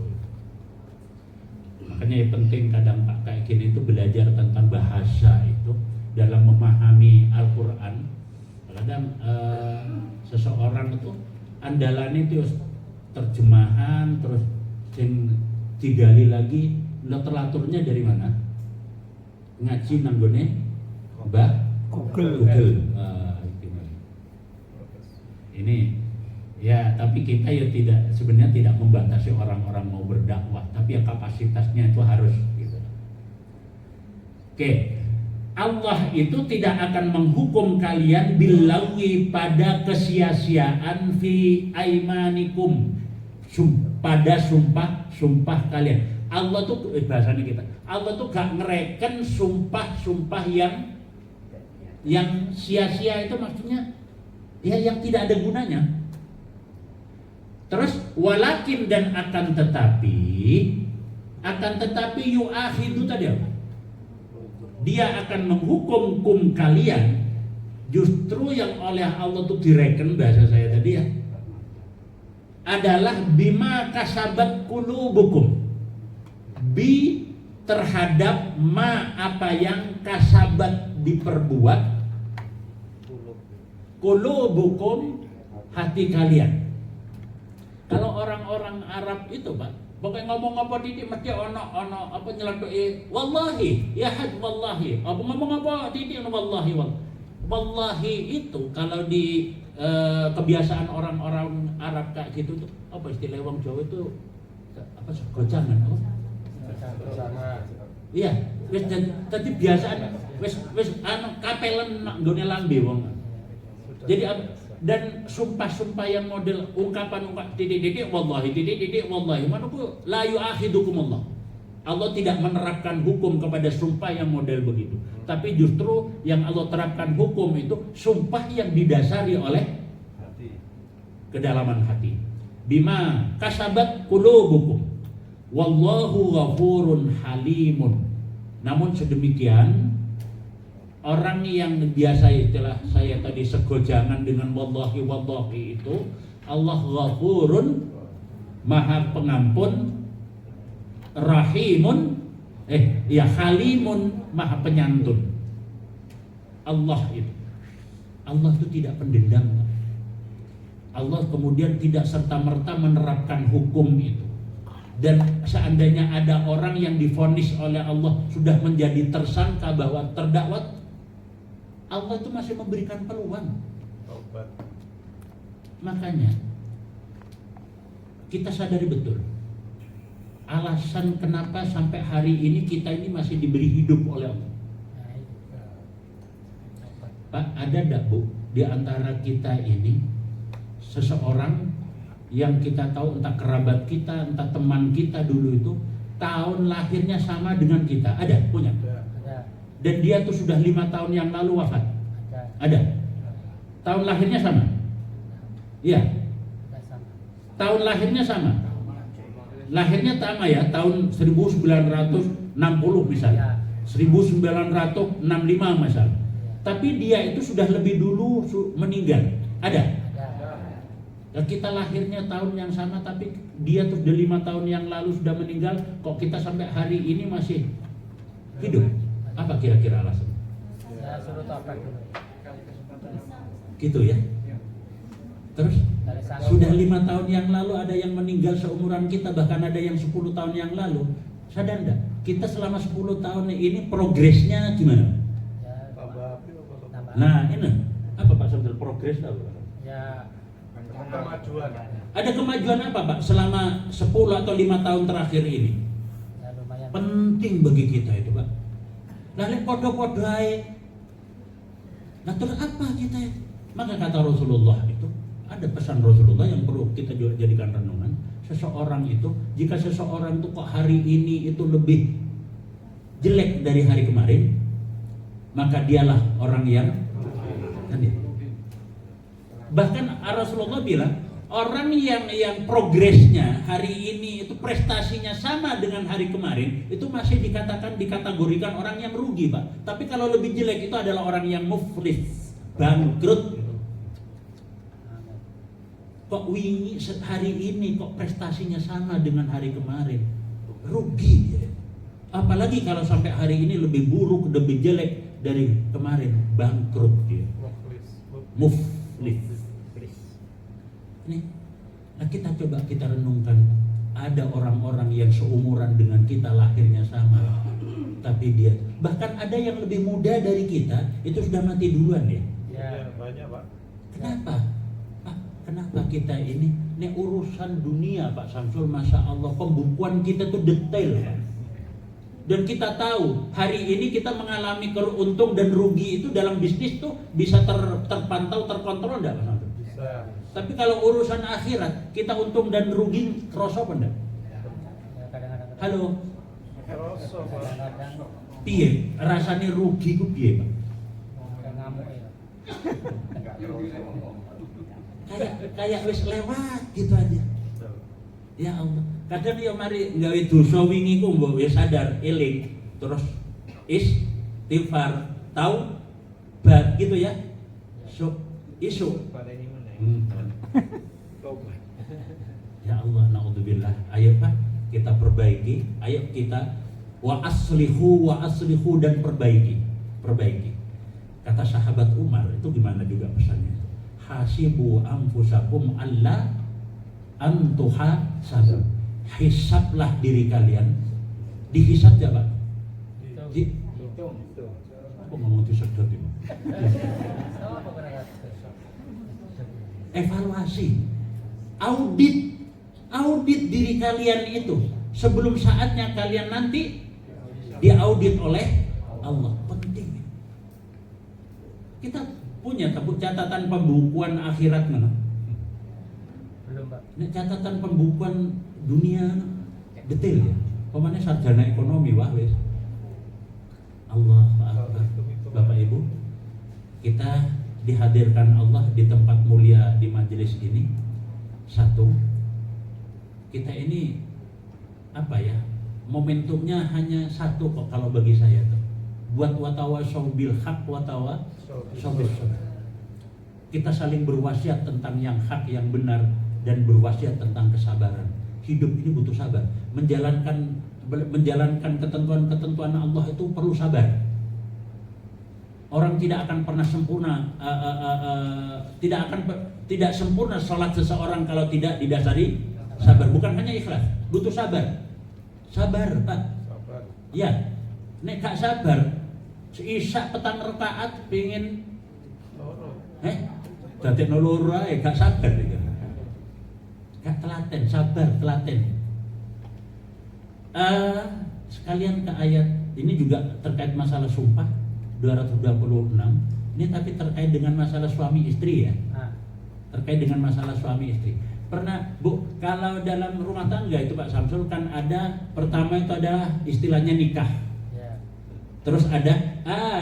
Makanya yang penting kadang Pak kayak gini itu belajar tentang bahasa itu dalam memahami Al-Quran. Kadang seseorang itu andalannya itu terjemahan terus digali lagi. Literaturnya dari mana? Ngaji nanggone Google. Ini ya, tapi kita ya sebenarnya tidak membatasi orang-orang mau berdakwah, tapi ya kapasitasnya itu harus gitu. Oke. Allah itu tidak akan menghukum kalian billawi pada kesia-siaan fi aimanikum, pada sumpah kalian. Allah tuh bahasanya kita. Allah tuh gak ngereken sumpah yang sia-sia, itu maksudnya ya yang tidak ada gunanya. Terus walakin dan akan tetapi yu'akhidu tadi apa? Dia akan menghukum kum kalian justru yang oleh Allah tuh direken, bahasa saya tadi ya, adalah bima kasabat qulubukum, bi terhadap ma apa yang kasabat diperbuat qulubukum hati kalian. Kalau orang-orang Arab itu Pak, pokoknya ngomong apa titik mesti ono apa nyelatuki wallahi ya haj wallahi, apa ngomong apa titik wallahi itu kalau di kebiasaan orang-orang Arab kayak gitu tuh apa istilah wong Jawa itu apa gocangan apa? Iya, wis dadi biasaan wis kapelen nak nggone lambe wong. Jadi dan sumpah-sumpah yang model ungkapan titik-titik wallahi titik-titik wallahi manapun la yu'akhidukumullah. Allah tidak menerapkan hukum kepada sumpah yang model begitu. Tapi justru yang Allah terapkan hukum itu sumpah yang didasari oleh kedalaman hati. Bima kasabat qulubukum wallahu ghafurun halimun. Namun sedemikian orang yang biasa istilah saya tadi segojangan dengan wallahi itu, Allah ghafurun maha pengampun, rahimun halimun maha penyantun. Allah itu tidak pendendam. Allah kemudian tidak serta-merta menerapkan hukum itu. Dan seandainya ada orang yang divonis oleh Allah sudah menjadi tersangka bahwa terdakwa, Allah itu masih memberikan peluang. Makanya kita sadari betul alasan kenapa sampai hari ini kita ini masih diberi hidup oleh Allah. Nah, itu. Pak, ada enggak Bu di antara kita ini seseorang yang kita tahu entah kerabat kita, entah teman kita dulu itu tahun lahirnya sama dengan kita? Ada? Punya? Ada. Dan dia tuh sudah 5 tahun yang lalu wafat? Ada. Ada? Tahun lahirnya sama? Iya. Ada sama. Tahun lahirnya sama? Lahirnya sama ya, tahun 1960 misalnya, 1965 misalnya. Tapi dia itu sudah lebih dulu meninggal. Ada? Ada. Dan kita lahirnya tahun yang sama, tapi dia tuh udah 5 tahun yang lalu sudah meninggal. Kok kita sampai hari ini masih hidup? Apa kira-kira alasan? Ya suruh tobat dulu. Gitu ya. Terus Dari sana. sudah 5 tahun yang lalu ada yang meninggal seumuran kita, bahkan ada yang 10 tahun yang lalu. Sadar enggak? Kita selama 10 tahun ini progresnya gimana? Ya, Tambah api apa? tambah. Nah ini apa Pak Samsul, progres apa? Ya Kemajuan. Ada kemajuan apa Pak selama 10 atau 5 tahun terakhir ini? ya lumayan. Penting bagi kita itu Pak. Lalu podo-podo ae. Nah terus apa kita ya? Maka kata Rasulullah itu, ada pesan Rasulullah yang perlu kita jadikan renungan. Seseorang itu, jika seseorang itu kok hari ini itu lebih jelek dari hari kemarin, maka dialah orang yang bahkan Rasulullah bilang, orang yang progresnya hari ini itu prestasinya sama dengan hari kemarin, itu masih dikategorikan orang yang rugi Pak. Tapi kalau lebih jelek itu adalah orang yang muflis, bangkrut. Kok wingi hari ini kok prestasinya sama dengan hari kemarin, rugi ya. Apalagi kalau sampai hari ini lebih buruk, lebih jelek dari kemarin, bangkrut dia, muflis. Nih, nah kita coba kita renungkan, ada orang-orang yang seumuran dengan kita, lahirnya sama, tapi dia bahkan ada yang lebih muda dari kita, itu sudah mati duluan ya. Ya. Banyak Pak. Kenapa? Kenapa kita ini urusan dunia Pak Samsul, Masya Allah, pembukuan kita tuh detail Pak. Dan kita tahu hari ini kita mengalami keuntung dan rugi itu dalam bisnis tuh bisa terpantau, terkontrol enggak Pak Samsul? Bisa. Tapi kalau urusan akhirat kita untung dan rugi kerasa apa enggak? Ya, kadang-kadang. Halo, Rosok Pak. Kadang-kadang. piye rasanya rugi ku piye Pak? Udah ngamuk ya. Kayak wis lewat gitu aja. Ya Allah, kadang ya mari nggawe dosa wingi ku mbok wis sadar eling, terus istighfar, taubat gitu ya. Isu. Ya Allah, naudzubillah. Ayo Pak, kita perbaiki. Ayo kita wa aslihu dan perbaiki. Kata sahabat Umar itu gimana juga pesannya? Hasibu anfusakum alla antuhasabu. Hisablah diri kalian. Dihisab ya Pak? Hitung. Apa ngomong disedot itu? Sama apa kadang-kadang? Evaluasi, audit diri kalian itu sebelum saatnya kalian nanti diaudit oleh Allah. Penting. Kita punya catatan pembukuan akhirat mana? Belum Pak. Ini catatan pembukuan dunia detail ya. Pemane sarjana ekonomi wah wes. Allah Akbar. Bapak Ibu, kita dihadirkan Allah di tempat mulia di majelis ini. Satu, kita ini apa ya? Momentumnya hanya satu kok kalau bagi saya tuh. Buat watawasau bil haq watawasau bis sabr. Kita saling berwasiat tentang yang hak, yang benar, dan berwasiat tentang kesabaran. Hidup ini butuh sabar. Menjalankan ketentuan-ketentuan Allah itu perlu sabar. Orang tidak akan pernah sempurna, tidak sempurna sholat seseorang kalau tidak didasari sabar. Bukan hanya ikhlas, butuh sabar. Sabar Pak. Sabar. Ya, nek gak sabar, seisak petang rakaat pengen Loro. dadekno loro ae gak sabar iki. Gak telaten, sabar, telaten. Sekalian ke ayat ini juga terkait masalah sumpah 226. Ini tapi terkait dengan masalah suami istri ya. Nah, Terkait dengan masalah suami istri. Pernah Bu, kalau dalam rumah tangga itu Pak Samsul kan ada, pertama itu adalah istilahnya nikah. ya. Terus ada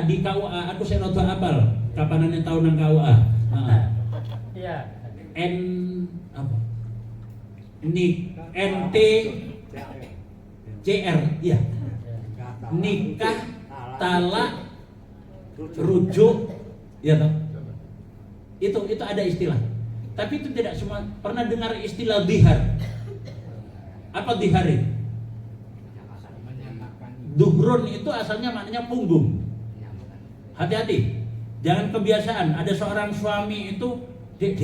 di KUA, aku saya roto apal kapanannya tahunan KUA. Iya. N apa? NT CR, iya. Nikah, talak, rujuk, ya toh? Itu ada istilah. Tapi itu tidak semua. Pernah dengar istilah dihar? Apa dihar itu? Duhrun itu asalnya maknanya punggung. Hati-hati, jangan kebiasaan. Ada seorang suami itu, dek,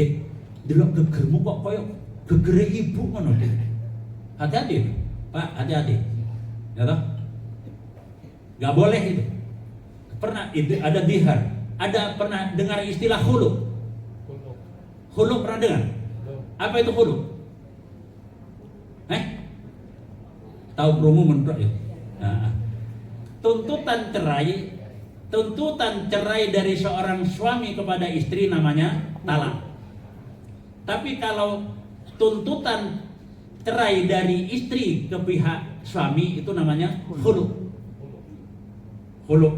delok gegermu kok koyok gegere ibu ngono. Hati-hati, Pak, hati-hati. Ya toh? Gak boleh itu. Pernah itu ada dihar. Ada pernah dengar istilah khulu? Khulu pernah dengar? Apa itu khulu? Tahu promo menurut ya? Nah, tuntutan cerai dari seorang suami kepada istri namanya talak. Tapi kalau tuntutan cerai dari istri ke pihak suami itu namanya khulu. Khulu.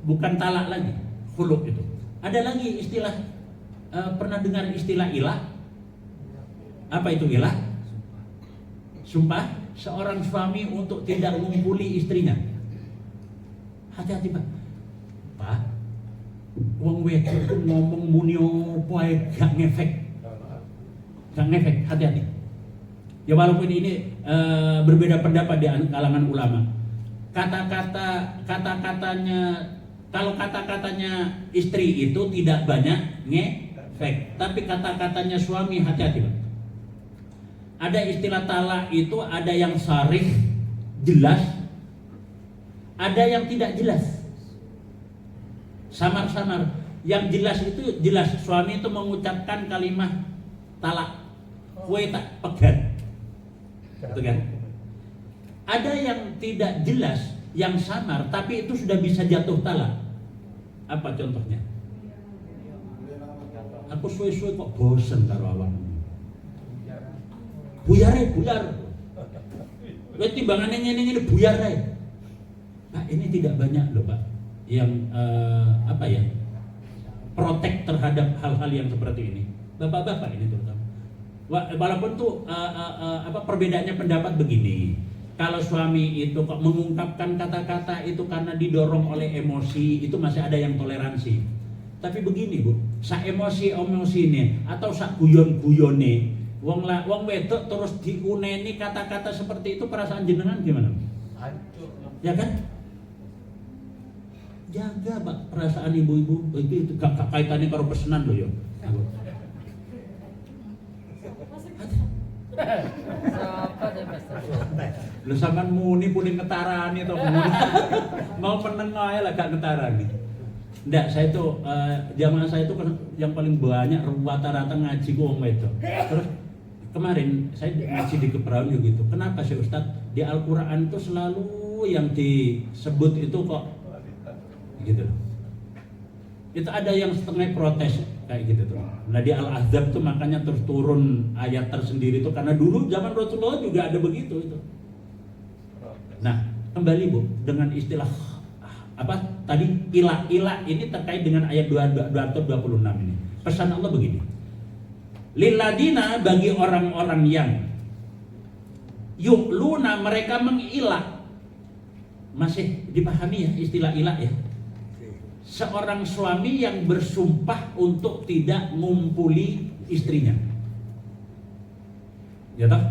Bukan talak lagi, khulu itu. Ada lagi istilah, pernah dengar istilah ilah? Apa itu ilah? Sumpah seorang suami untuk tidak mengumpuli istrinya. Hati-hati Pak. Pak, wong wedok itu ngomong muni opo ae gak ngefek. Gak ngefek, hati-hati. Ya walaupun ini berbeda pendapat di kalangan ulama. Kata-katanya, kalau kata-katanya istri itu tidak banyak ngefek, tapi kata-katanya suami hati-hati Pak. Ada istilah talak itu ada yang sarih, jelas, ada yang tidak jelas, samar-samar. Yang jelas itu jelas, suami itu mengucapkan kalimat talak, kue tak pegat, gitu kan? Ada yang tidak jelas, yang samar, tapi itu sudah bisa jatuh talak. Apa contohnya? Aku suwe-suwe kok bosen karo awakmu. Buyar. Wes timbangannya ngene buyar ae. Pak, ini tidak banyak loh Pak yang protek terhadap hal-hal yang seperti ini. Bapak-bapak ini terutama. Walaupun tuh perbedaannya pendapat begini. Kalau suami itu kok mengungkapkan kata-kata itu karena didorong oleh emosi, itu masih ada yang toleransi. Tapi begini Bu, sak emosi ini atau sak guyon-guyone wong wedok terus diuneni kata-kata seperti itu, perasaan jenengan gimana? Hancur. Ya kan? Jaga Pak perasaan ibu-ibu, itu gak kaitannya karo pesenan loh yo. Siapa deh Master? Lu sampean muni puning ngetarani to muni. Mau penengah ae lah gak ngetarani. Ndak, saya tuh jamaah saya itu yang paling banyak rata-rata ngaji ku wong wedok. Terus kemarin saya ngaji di Kebraun juga gitu. Kenapa sih Ustadz? Di Al-Quran itu selalu yang disebut itu kok gitu. Itu ada yang setengah protes kayak gitu tuh. Nah di Al-Ahzab tuh makanya terus turun ayat tersendiri tuh, karena dulu zaman Rasulullah juga ada begitu itu. Nah kembali Bu dengan istilah apa tadi ilah ini terkait dengan ayat 226 ini. Pesan Allah begini. Lilladina, bagi orang-orang yang yu'luna, mereka mengilah. Masih dipahami ya istilah ilah ya? Seorang suami yang bersumpah untuk tidak ngumpuli istrinya. Ya toh?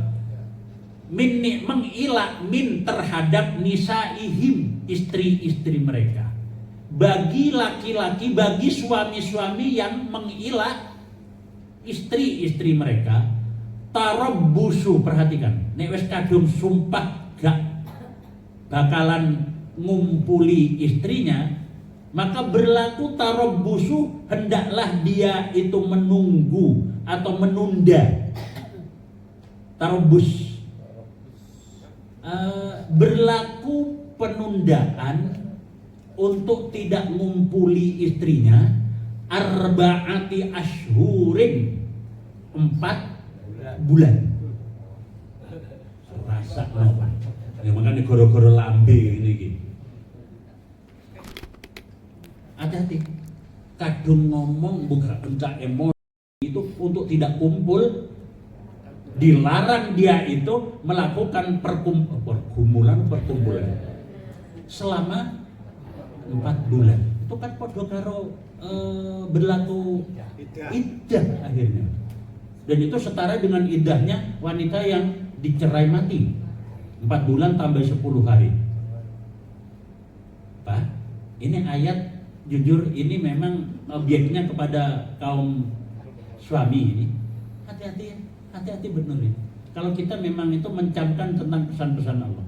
Mengilah min terhadap nisaihim, istri-istri mereka. Bagi laki-laki, bagi suami-suami yang mengilah istri-istri mereka, tarabbusu, perhatikan, nek wis kadung sumpah gak bakalan ngumpuli istrinya, maka berlaku tarabbusu, hendaklah dia itu menunggu atau menunda. Tarabbus berlaku penundaan untuk tidak ngumpuli istrinya arba'ati ashhurin, 4 bulan. Rasa apa? Ya makanya goro-goro lambe ini gitu. Hati-hati. Kadung ngomong bukan pencak emosi itu untuk tidak kumpul, dilarang dia itu melakukan perkumpulan selama 4 bulan. Itu kan podo karo berlaku iddah akhirnya. Dan itu setara dengan iddahnya wanita yang dicerai mati. 4 bulan tambah 10 hari. Pak, ini ayat jujur ini memang objeknya kepada kaum suami ini. Hati-hati benar ini. Kalau kita memang itu mencamkan tentang pesan-pesan Allah.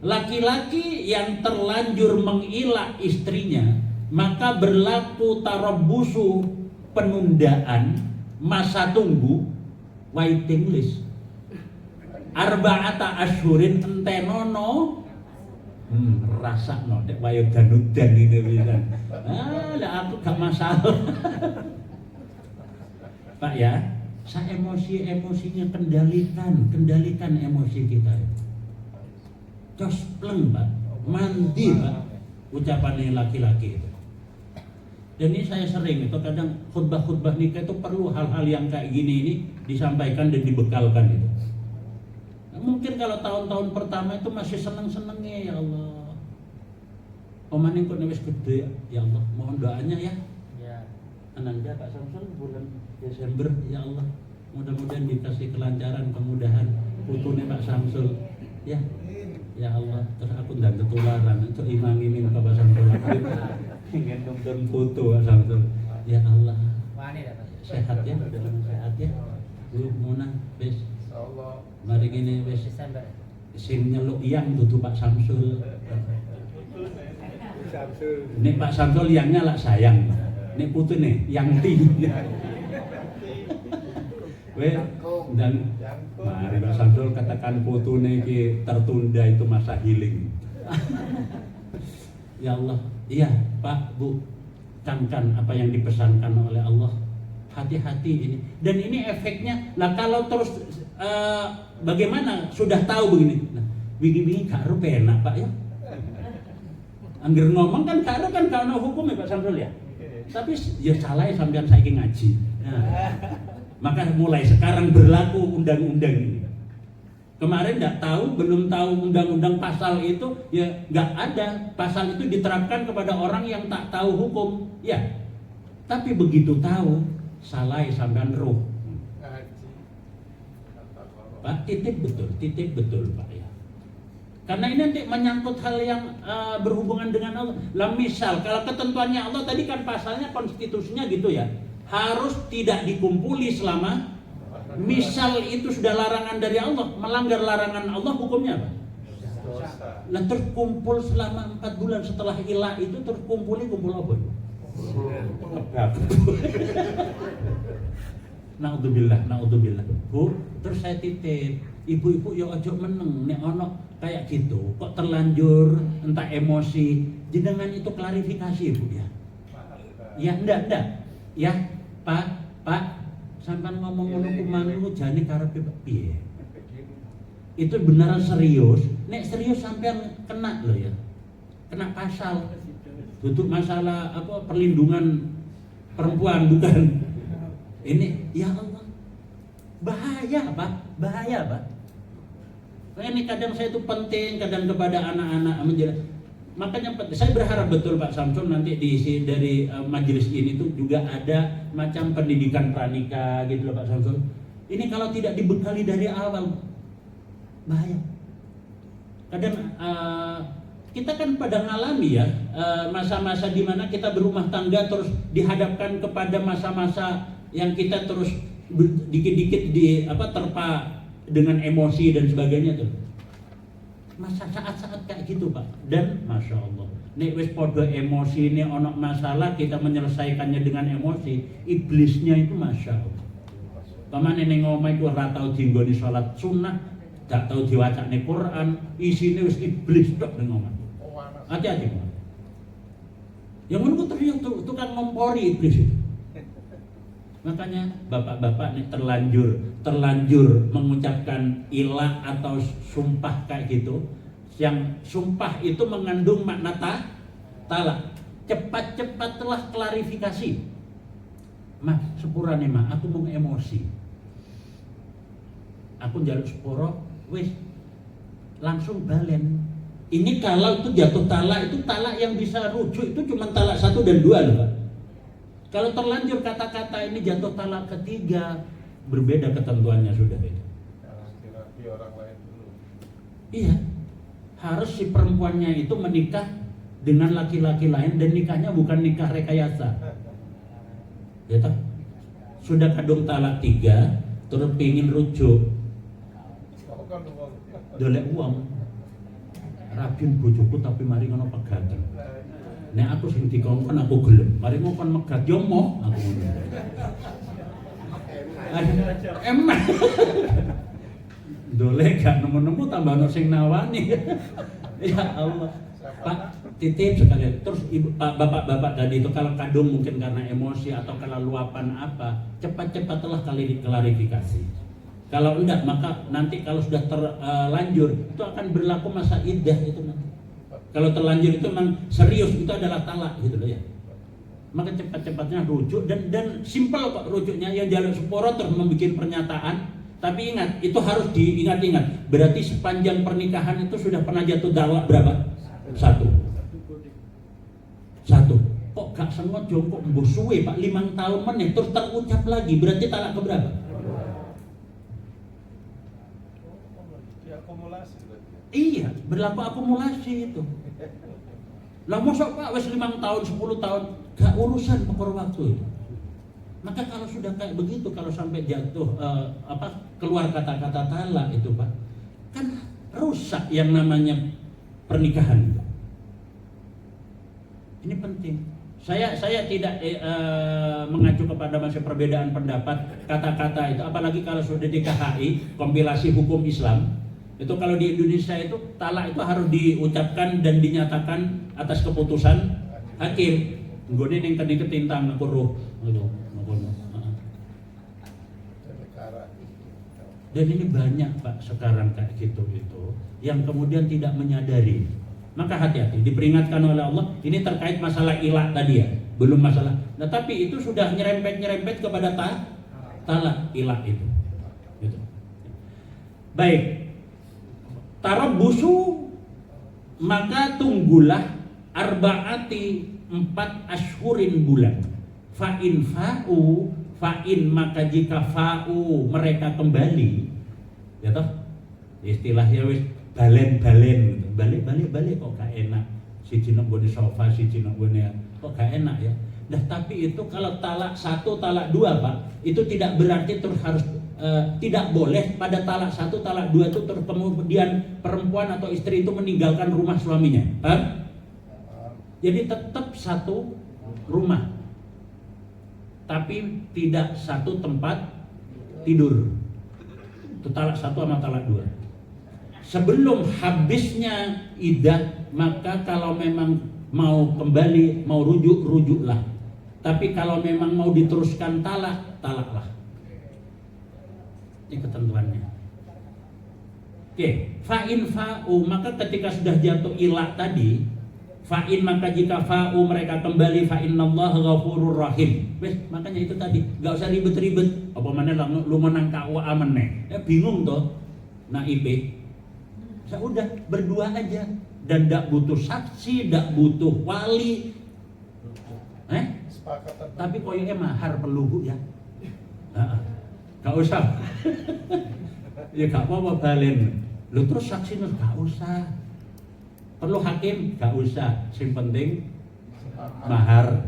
Laki-laki yang terlanjur mengilah istrinya, maka berlaku tarabbusu, penundaan, masa tunggu, waiting list. Arba'ata ashhurin entenono rasa no dek wayo danudan ini bisa. Lah aku gak masalah. Pak ya, saya emosinya kendalikan emosi kita. Jos pleng Pak, mandi Pak, ucapannya laki-laki itu. Dan ini saya sering itu kadang khutbah nikah itu perlu hal-hal yang kayak gini ini disampaikan dan dibekalkan itu. Mungkin kalau tahun-tahun pertama itu masih seneng-senengnya, ya Allah. Pemanin kok wis gede, ya Allah. Mohon doanya ya. Ya. Ananda Pak Samsul bulan Desember, ya Allah. Mudah-mudahan dikasih kelancaran, kemudahan. Putunya Pak Samsul, ya. Ya Allah. Terus aku ndak ketularan, untuk imang-iming Pak Samsul. Ingin nonton foto Pak Samsul. Ya Allah. Wani dapat. Sehat ya, dalam sehat ya. Bu Muna, bes. Allah. Mari gini wis Desember. sing nyeluk iyang dudu Pak Samsul. Samsul. Nek Pak Samsul iyangnya lah sayang. Nek putune yang ti. Weh dan mari Pak Samsul katakan putune iki tertunda itu masa healing. Ya Allah, iya Pak Bu, camkan apa yang dipesankan oleh Allah. Hati-hati ini. Dan ini efeknya. Nah kalau terus bagaimana sudah tahu begini. Nah, begini gak enak Pak ya. Angger ngomong kan karena hukum ya Pak Samsul ya. Tapi ya salah ya sampean saiki ngaji. Nah, maka mulai sekarang berlaku undang-undang ini. Kemarin belum tahu undang-undang pasal itu ya nggak ada. Pasal itu diterapkan kepada orang yang tak tahu hukum. Ya. Tapi begitu tahu salah sampean roh. Pak, titip betul Pak ya. Karena ini nanti menyangkut hal yang berhubungan dengan Allah. Lah misal kalau ketentuannya Allah tadi kan pasalnya konstitusinya gitu ya. Harus tidak dikumpuli selama, misal itu sudah larangan dari Allah, melanggar larangan Allah, hukumnya apa? Lah terkumpul selama 4 bulan setelah ilah itu kumpul apa? Naudzubillah. Bu, terus saya titip, ibu-ibu ya ojo meneng nek ono kayak gitu, kok terlanjur entah emosi, jenengan itu klarifikasi Bu ya. Ya ndak. Ya, Pak, sampean ngomong ngono ku mangu jane karepe piye? Itu beneran serius. Nek serius sampean kena loh ya. Kena pasal. Duduk masalah apa perlindungan perempuan bukan. Ini ya Allah. Bahaya Pak. Ini kadang saya itu penting kadang kepada anak-anak menjelaskan. Makanya saya berharap betul Pak Samsul nanti diisi dari majelis ini tuh juga ada macam pendidikan pranikah gitu loh Pak Samsul. Ini kalau tidak dibekali dari awal bahaya. Kadang kita kan pada ngalami ya masa-masa di mana kita berumah tangga terus dihadapkan kepada masa-masa yang kita terus dikit-dikit terpa dengan emosi dan sebagainya tuh. masa saat-saat kayak gitu Pak. Dan Masya Allah, nek wis podo emosi ini ono masalah kita menyelesaikannya dengan emosi, iblisnya itu Masya Allah. Pamane ning omah iku ora tau dinggoni salat sunnah, gak tau diwacane Quran, isine wis iblis tok ning omah. Hati-hati Pak. Yang menurut ternyata tukang ngompori iblis itu. Makanya bapak-bapak nih terlanjur mengucapkan ilah atau sumpah kayak gitu, yang sumpah itu mengandung makna talak. Cepat-cepatlah klarifikasi. Mah, sepurane mah, aku mau emosi. Aku njaluk sepuro, wis langsung balen. Ini kalau itu jatuh talak, itu talak yang bisa rujuk itu cuma talak 1 dan 2 loh Pak. Kalau terlanjur kata-kata ini jatuh talak ketiga, berbeda ketentuannya sudah itu. Laki-laki orang lain dulu. Iya, harus si perempuannya itu menikah dengan laki-laki lain dan nikahnya bukan nikah rekayasa. Ya tak? Sudah kadung talak 3, terus pingin rujuk, Kau kan uang. dolek uang. Rabin bojoku tapi mari ngono pegatan. Nek aku sing dikongkon aku gelem. Mari ngongkon megat yo moh aku ngono. Emang. Dolek gak nemu-nemu tambah ono sing nawani. Ya Allah. Pak, titip sekalian. Terus ibu, Pak, bapak-bapak tadi itu kalau kadung mungkin karena emosi atau karena luapan apa, cepat-cepatlah klarifikasi. Kalau enggak, maka nanti kalau sudah terlanjur itu akan berlaku masa iddah itu nanti. Kalau terlanjur itu memang serius, itu adalah talak gitu loh ya. Maka cepat-cepatnya rujuk dan simpel kok rujuknya, yang jaluk sepuro terus membuat pernyataan. Tapi ingat, itu harus diingat-ingat. Berarti sepanjang pernikahan itu sudah pernah jatuh talak berapa? 1. Kok gak sengaja kok mbuh suwe Pak 5 tahun meneh terus terucap lagi, berarti talak keberapa? Diakumulasi berarti. Iya, berlaku akumulasi itu. Lah mosok Pak wis 5 tahun, 10 tahun gak urusan pokok waktu itu. Maka kalau sudah kayak begitu, kalau sampai jatuh keluar kata-kata talak itu Pak, kan rusak yang namanya pernikahan itu. Ini penting. Saya tidak mengacu kepada masih perbedaan pendapat kata-kata itu, apalagi kalau sudah di KHI, kompilasi hukum Islam. Itu kalau di Indonesia itu talak itu harus diucapkan dan dinyatakan atas keputusan hakim. Nggone ning kene ketintang ngkuruh ngono. Dan ini banyak Pak sekarang kayak gitu itu yang kemudian tidak menyadari. Maka hati-hati, diperingatkan oleh Allah. Ini terkait masalah ilah tadi ya, belum masalah. Nah, tapi itu sudah nyerempet kepada talak ilah itu. Gitu. Baik. Tarabbusu, maka tunggulah arba'ati 4 ashhurin bulan. Fa'in maka jika fa'u mereka kembali, ya toh istilahnya wis balen gitu. Balik kok gak enak. Siji nang gone sofa, siji nang gone kok gak enak ya. Nah, tapi itu kalau talak 1, talak 2 Pak, itu tidak berarti terus harus tidak boleh pada talak 1, talak 2 itu terus kemudian perempuan atau istri itu meninggalkan rumah suaminya. Paham? Jadi tetap satu rumah, tapi tidak satu tempat tidur. Itu talak 1 sama talak 2. Sebelum habisnya iddah, maka kalau memang mau kembali, mau rujuklah. Tapi kalau memang mau diteruskan talaklah. Ini ketentuannya. Oke, fa'in fa'u, maka ketika sudah jatuh ilah tadi, fa'in maka jika fa'u mereka kembali, fa'innallaha ghafurur rahim. Wes, makanya itu tadi, enggak usah ribet-ribet. Apa mana lu menang KUA meneh. Bingung toh. Nah, IP. Ya udah, berdua aja dan enggak butuh saksi, enggak butuh wali. Tapi koyoke mahar perlu ya. Gak usah. Ya gak apa-apa balen. Lu terus saksi gak usah. Perlu hakim gak usah. Sing penting mahar.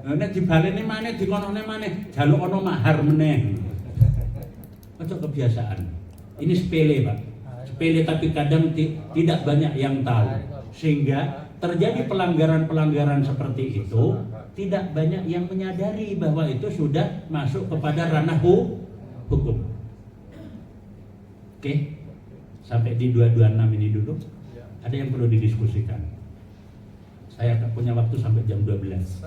Nek dibaleni maneh dikonone maneh, jaluk ana mahar meneh. Aja kebiasaan. Ini sepele, Pak. sepele tapi kadang tidak banyak yang tahu, sehingga terjadi pelanggaran-pelanggaran seperti itu tidak banyak yang menyadari bahwa itu sudah masuk kepada ranah hukum. Oke, sampai di 226 ini dulu. Ada yang perlu didiskusikan. Saya tak punya waktu sampai jam 12.